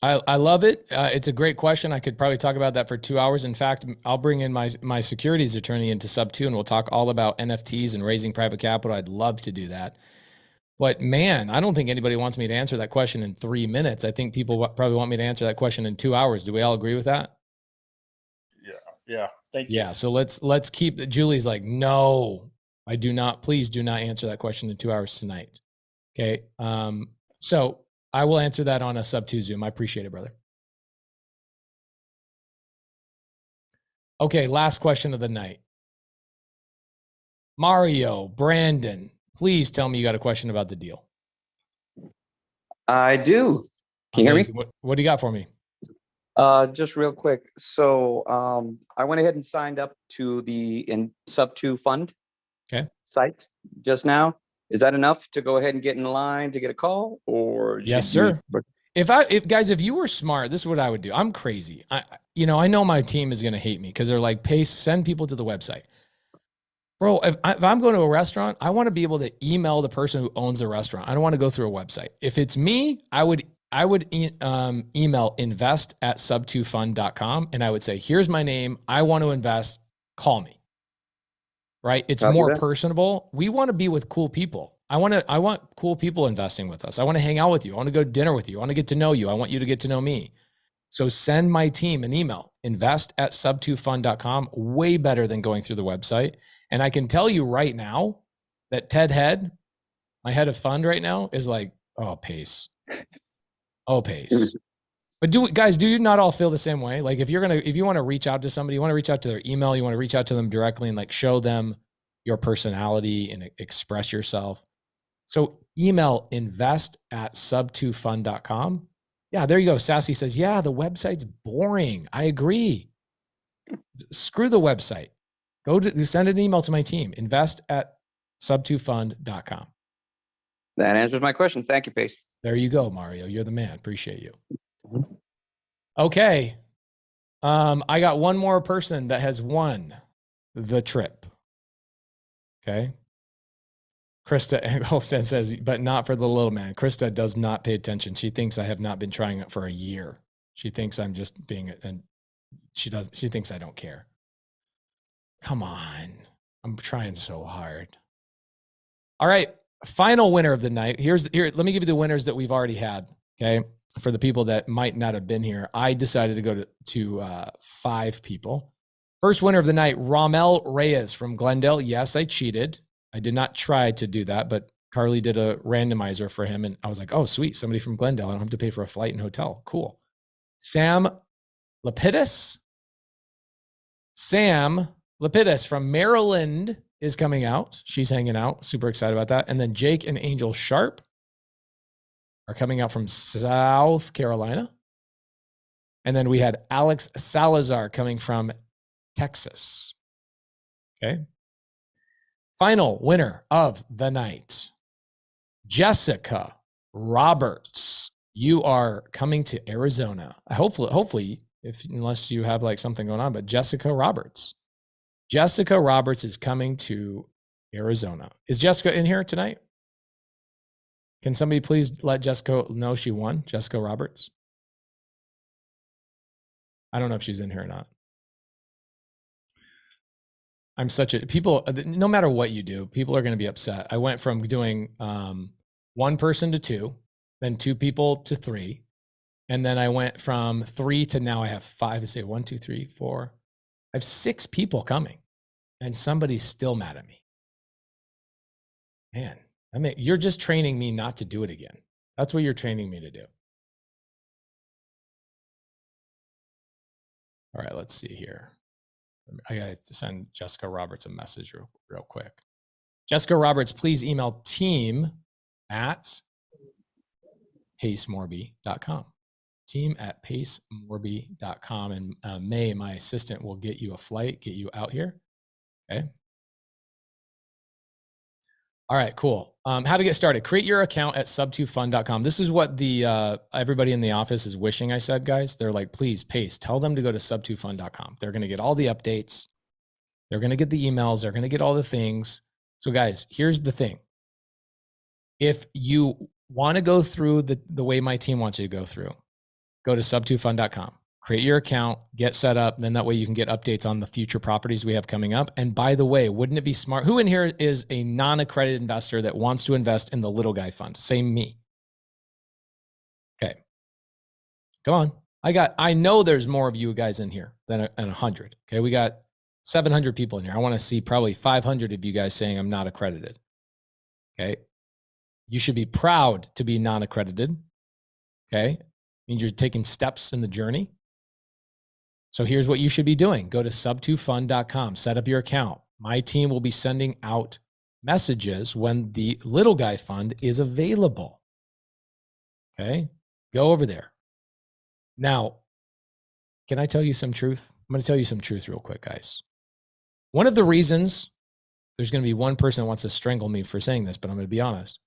I love it. It's a great question. I could probably talk about that for 2 hours. In fact, I'll bring in my securities attorney into sub 2 and we'll talk all about NFTs and raising private capital. I'd love to do that. But man, I don't think anybody wants me to answer that question in 3 minutes. I think people probably want me to answer that question in 2 hours. Do we all agree with that? Yeah. Thank you. Yeah. So let's keep. Julie's like, no, I do not. Please do not answer that question in 2 hours tonight. Okay. So I will answer that on a sub 2 Zoom. I appreciate it, brother. Okay. Last question of the night. Mario, Brandon, please tell me you got a question about the deal. I do. Can you hear me? What do you got for me? Just real quick. So I went ahead and signed up to the sub 2 fund site just now. Is that enough to go ahead and get in line to get a call, or yes, sir? If you were smart, this is what I would do. I'm crazy. I know my team is going to hate me because they're like, Pace, send people to the website. Bro, if I'm going to a restaurant, I want to be able to email the person who owns the restaurant. I don't want to go through a website. If it's me, I would email invest@sub2fund.com and I would say, here's my name. I want to invest. Call me. Right? It's more personable. We want to be with cool people. I want cool people investing with us. I want to hang out with you. I want to go to dinner with you. I want to get to know you. I want you to get to know me. So send my team an email, invest@sub2fund.com, way better than going through the website. And I can tell you right now that Ted Head, my head of fund right now, is like, oh, Pace. Oh, Pace. But do you not all feel the same way? Like if you want to reach out to somebody, you want to reach out to their email, you want to reach out to them directly and like show them your personality and express yourself. So email invest@sub2fund.com. Yeah, there you go. Sassy says, yeah, the website's boring. I agree. Screw the website. Send an email to my team, invest@sub2fund.com. That answers my question. Thank you, Pace. There you go, Mario. You're the man. Appreciate you. Okay. I got one more person that has won the trip. Okay. Krista Engelstead says, but not for the little man. Krista does not pay attention. She thinks I have not been trying it for a year. She thinks I'm just being, and she thinks I don't care. Come on. I'm trying so hard. All right. Final winner of the night. Here, let me give you the winners that we've already had. Okay. For the people that might not have been here, I decided to go to 5 people. First winner of the night, Ramel Reyes from Glendale. Yes, I cheated. I did not try to do that, but Carly did a randomizer for him. And I was like, oh, sweet. Somebody from Glendale. I don't have to pay for a flight and hotel. Cool. Sam Lapidus. Sam Lapidus from Maryland is coming out. She's hanging out. Super excited about that. And then Jake and Angel Sharp are coming out from South Carolina. And then we had Alex Salazar coming from Texas. Okay. Final winner of the night, Jessica Roberts. You are coming to Arizona. Hopefully, unless you have like something going on, but Jessica Roberts. Jessica Roberts is coming to Arizona. Is Jessica in here tonight? Can somebody please let Jessica know she won? Jessica Roberts. I don't know if she's in here or not. I'm no matter what you do, people are going to be upset. I went from doing 1 person to 2, then 2 people to 3. And then I went from 3 to now I have 5. I say 1, 2, 3, 4. I have 6 people coming and somebody's still mad at me. Man, I mean, you're just training me not to do it again. That's what you're training me to do. All right, let's see here. I got to send Jessica Roberts a message real quick. Jessica Roberts, please email team@pacemorby.com. team@pacemorby.com. And May, my assistant, will get you a flight, get you out here. Okay. All right, cool. How to get started. Create your account at sub2fund.com. This is what the everybody in the office is wishing I said, guys. They're like, please, Pace, tell them to go to sub2fund.com. They're going to get all the updates. They're going to get the emails. They're going to get all the things. So guys, here's the thing. If you want to go through the way my team wants you to go through, go to sub2fund.com. Create your account, get set up, then that way you can get updates on the future properties we have coming up. And by the way, wouldn't it be smart? Who in here is a non-accredited investor that wants to invest in the little guy fund? Say me. Okay. Come on. I know there's more of you guys in here than 100. Okay. We got 700 people in here. I want to see probably 500 of you guys saying I'm not accredited. Okay. You should be proud to be non-accredited. Okay. Means you're taking steps in the journey. So here's what you should be doing. Go to sub2fund.com, set up your account. My team will be sending out messages when the little guy fund is available. Okay. Go over there. Now, can I tell you some truth? I'm going to tell you some truth real quick, guys. One of the reasons, there's going to be one person that wants to strangle me for saying this, but I'm going to be honest.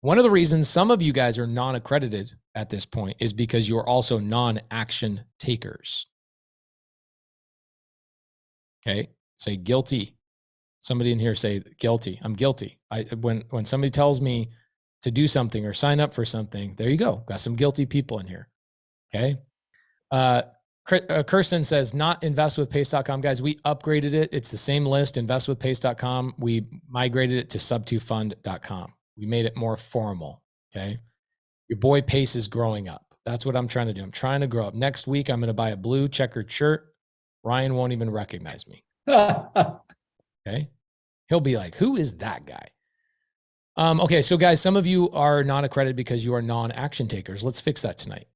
One of the reasons some of you guys are non-accredited at this point is because you're also non-action takers. Okay. Say guilty. Somebody in here say guilty. I'm guilty. When somebody tells me to do something or sign up for something, there you go. Got some guilty people in here. Okay. Kirsten says not investwithpace.com. Guys, we upgraded it. It's the same list, investwithpace.com. We migrated it to sub2fund.com. We made it more formal. Okay. Your boy Pace is growing up. That's what I'm trying to do. I'm trying to grow up. Next week, I'm going to buy a blue checkered shirt. Ryan won't even recognize me. Okay. He'll be like, who is that guy? Okay. So guys, some of you are not accredited because you are non-action takers. Let's fix that tonight.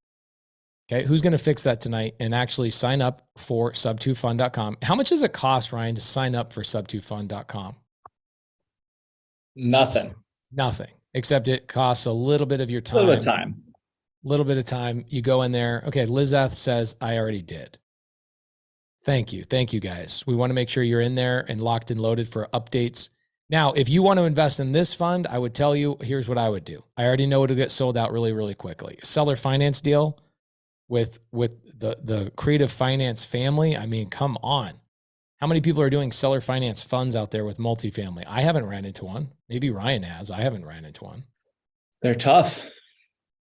Okay. Who's going to fix that tonight and actually sign up for sub2fund.com? How much does it cost, Ryan, to sign up for sub2fund.com? Nothing. Nothing, except it costs a little bit of your time. A little bit of time. You go in there. Okay. Lizeth says, I already did. Thank you. Thank you, guys. We want to make sure you're in there and locked and loaded for updates. Now, if you want to invest in this fund, I would tell you, here's what I would do. I already know it'll get sold out really, really quickly. A seller finance deal with the creative finance family. I mean, come on. How many people are doing seller finance funds out there with multifamily? I haven't ran into one. Maybe Ryan has. I haven't ran into one. They're tough.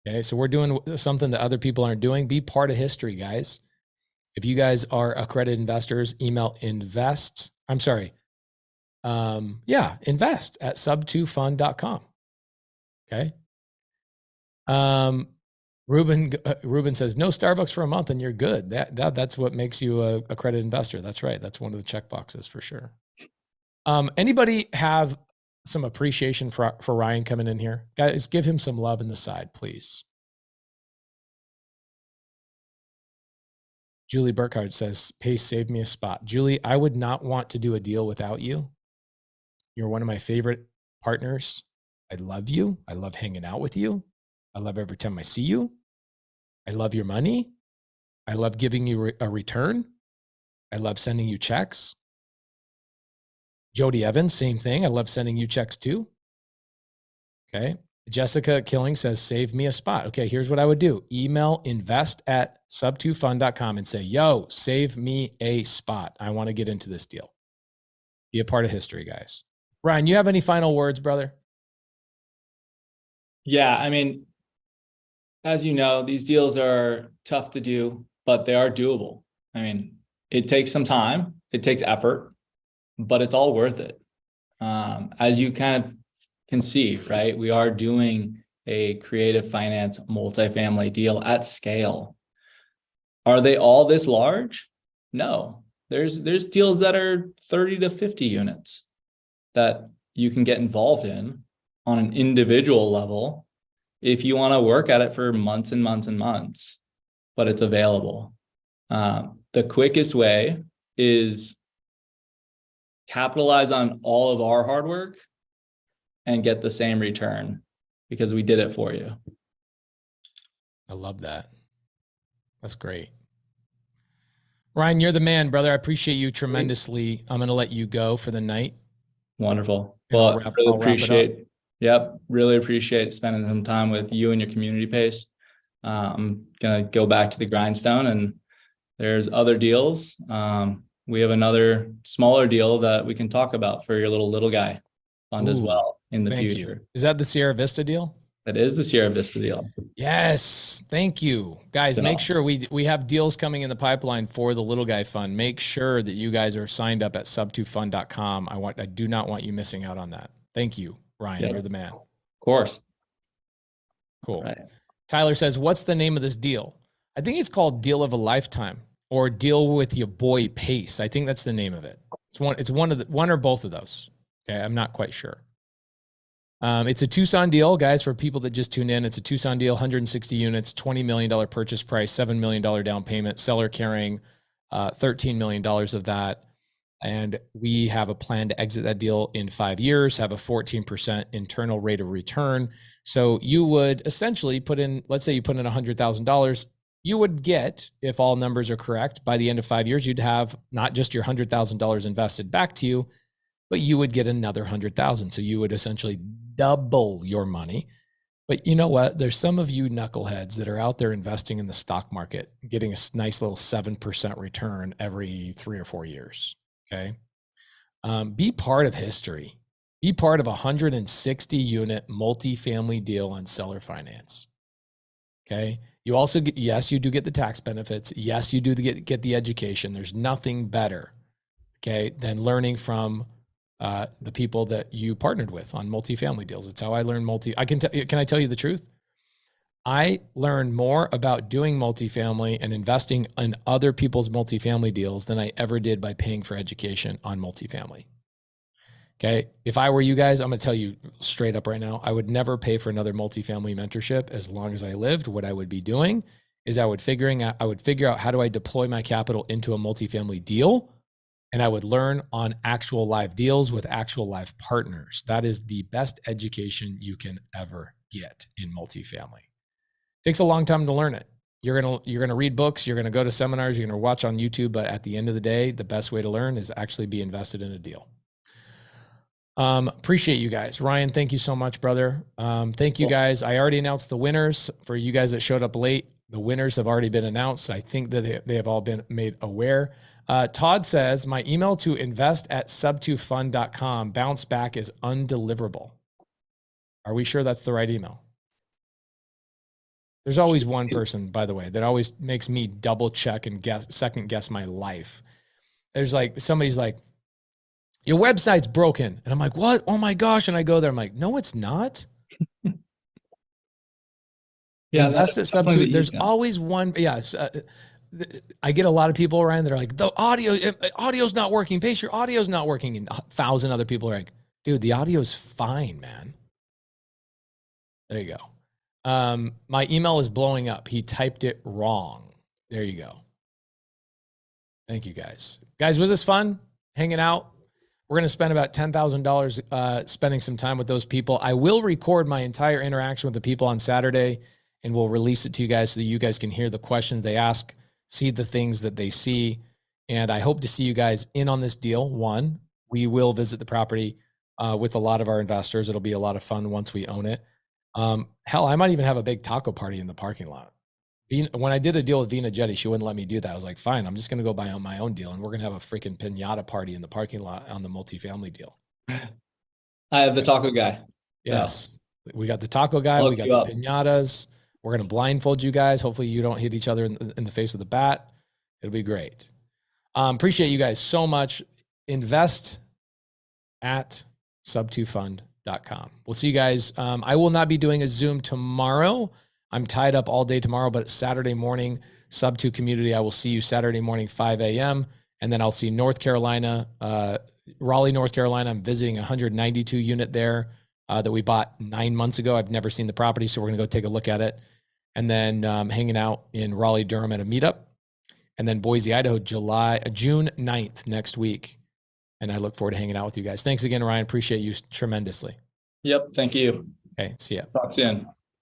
Okay. So we're doing something that other people aren't doing. Be part of history, guys. If you guys are accredited investors, email invest at sub2fund.com. Okay. Ruben says, no Starbucks for a month and you're good. That's what makes you a accredited investor. That's right. That's one of the check boxes for sure. Anybody have some appreciation for Ryan coming in here? Guys, give him some love in the side, please. Julie Burkhardt says, Pace saved me a spot. Julie, I would not want to do a deal without you. You're one of my favorite partners. I love you. I love hanging out with you. I love every time I see you. I love your money. I love giving you a return. I love sending you checks. Jody Evans, same thing. I love sending you checks too. Okay. Jessica Killing says, save me a spot. Okay, here's what I would do. Email invest@sub2fund.com and say, yo, save me a spot. I want to get into this deal. Be a part of history, guys. Ryan, you have any final words, brother? Yeah, I mean, as you know, these deals are tough to do, but they are doable. I mean, it takes some time, it takes effort, but it's all worth it. As you kind of can see, right? We are doing a creative finance multifamily deal at scale. Are they all this large? No. There's deals that are 30 to 50 units that you can get involved in on an individual level if you want to work at it for months and months and months, but it's available. The quickest way is capitalize on all of our hard work and get the same return because we did it for you. I love that. That's great. Ryan, you're the man, brother. I appreciate you tremendously. I'm going to let you go for the night. Wonderful. And Well, I'll wrap it up. appreciate. Yep, really appreciate spending some time with you and your community, Pace. I'm gonna go back to the grindstone, and there's other deals. We have another smaller deal that we can talk about for your little guy fund as Ooh, well in the thank future. you. Is that the Sierra Vista deal? That is the Sierra Vista deal. Yes. Thank you. Guys, So- make sure we have deals coming in the pipeline for the little guy fund. Make sure that you guys are signed up at sub2fund.com. I do not want you missing out on that. Thank you, Ryan. Yep. You're the man. Of course. Cool. Right. Tyler says, what's the name of this deal? I think it's called Deal of a Lifetime or Deal with Your Boy Pace. I think that's the name of it. It's one or both of those. Okay. I'm not quite sure. It's a Tucson deal, guys, for people that just tuned in. It's a Tucson deal, 160 units, $20 million purchase price, $7 million down payment, seller carrying $13 million of that. And we have a plan to exit that deal in 5 years, have a 14% internal rate of return. So you would essentially put in, let's say you put in $100,000, you would get, if all numbers are correct, by the end of 5 years, you'd have not just your $100,000 invested back to you, but you would get another 100,000. So you would essentially double your money. But you know what? There's some of you knuckleheads that are out there investing in the stock market, getting a nice little 7% return every 3 or 4 years. Okay. Be part of history. Be part of a 160 unit multifamily deal on seller finance. Okay. You also get, yes, you do get the tax benefits. Yes, you do get the education. There's nothing better, okay, than learning from the people that you partnered with on multifamily deals. It's how I learned can I tell you the truth? I learned more about doing multifamily and investing in other people's multifamily deals than I ever did by paying for education on multifamily. Okay. If I were you guys, I'm going to tell you straight up right now, I would never pay for another multifamily mentorship as long as I lived. What I would be doing is I would figure out how do I deploy my capital into a multifamily deal. And I would learn on actual live deals with actual live partners. That is the best education you can ever get in multifamily. Takes a long time to learn it. You're gonna read books, you're gonna go to seminars, you're gonna watch on YouTube, but at the end of the day, the best way to learn is actually be invested in a deal. Appreciate you guys. Ryan, thank you so much, brother. Thank you guys. I already announced the winners. For you guys that showed up late, the winners have already been announced. I think that they have all been made aware. Todd says, my email to invest@sub2fund.com bounce back is undeliverable. Are we sure that's the right email? There's always one person, by the way, that always makes me double check and second guess my life. There's like, somebody's like, your website's broken. And I'm like, what? Oh my gosh. And I go there. I'm like, no, it's not. Yeah. Invest at Sub2. There's always one. Yes. I get a lot of people around that are like, the audio's not working. Pace, your audio's not working. And 1,000 other people are like, dude, the audio's fine, man. There you go. My email is blowing up. He typed it wrong. There you go. Thank you guys. Guys, was this fun? Hanging out? We're going to spend about $10,000 spending some time with those people. I will record my entire interaction with the people on Saturday, and we'll release it to you guys so that you guys can hear the questions they ask, see the things that they see. And I hope to see you guys in on this deal. One, we will visit the property with a lot of our investors. It'll be a lot of fun once we own it. Hell, I might even have a big taco party in the parking lot. When I did a deal with Vina Jetty, she wouldn't let me do that. I was like, fine, I'm just going to go buy on my own deal. And we're going to have a freaking pinata party in the parking lot on the multifamily deal. I have the taco guy. Yes. So. We got the taco guy. We got the pinatas. We're going to blindfold you guys. Hopefully you don't hit each other in the face with a bat. It'll be great. Appreciate you guys so much. Invest at sub2fund.com. We'll see you guys. I will not be doing a Zoom tomorrow. I'm tied up all day tomorrow, but Saturday morning, Sub2 community, I will see you Saturday morning, 5 a.m. And then I'll see North Carolina, Raleigh, North Carolina. I'm visiting a 192 unit there that we bought 9 months ago. I've never seen the property, so we're going to go take a look at it. And then hanging out in Raleigh, Durham at a meetup. And then Boise, Idaho, June 9th next week. And I look forward to hanging out with you guys. Thanks again, Ryan. Appreciate you tremendously. Yep. Thank you. Okay. See ya. Talk soon.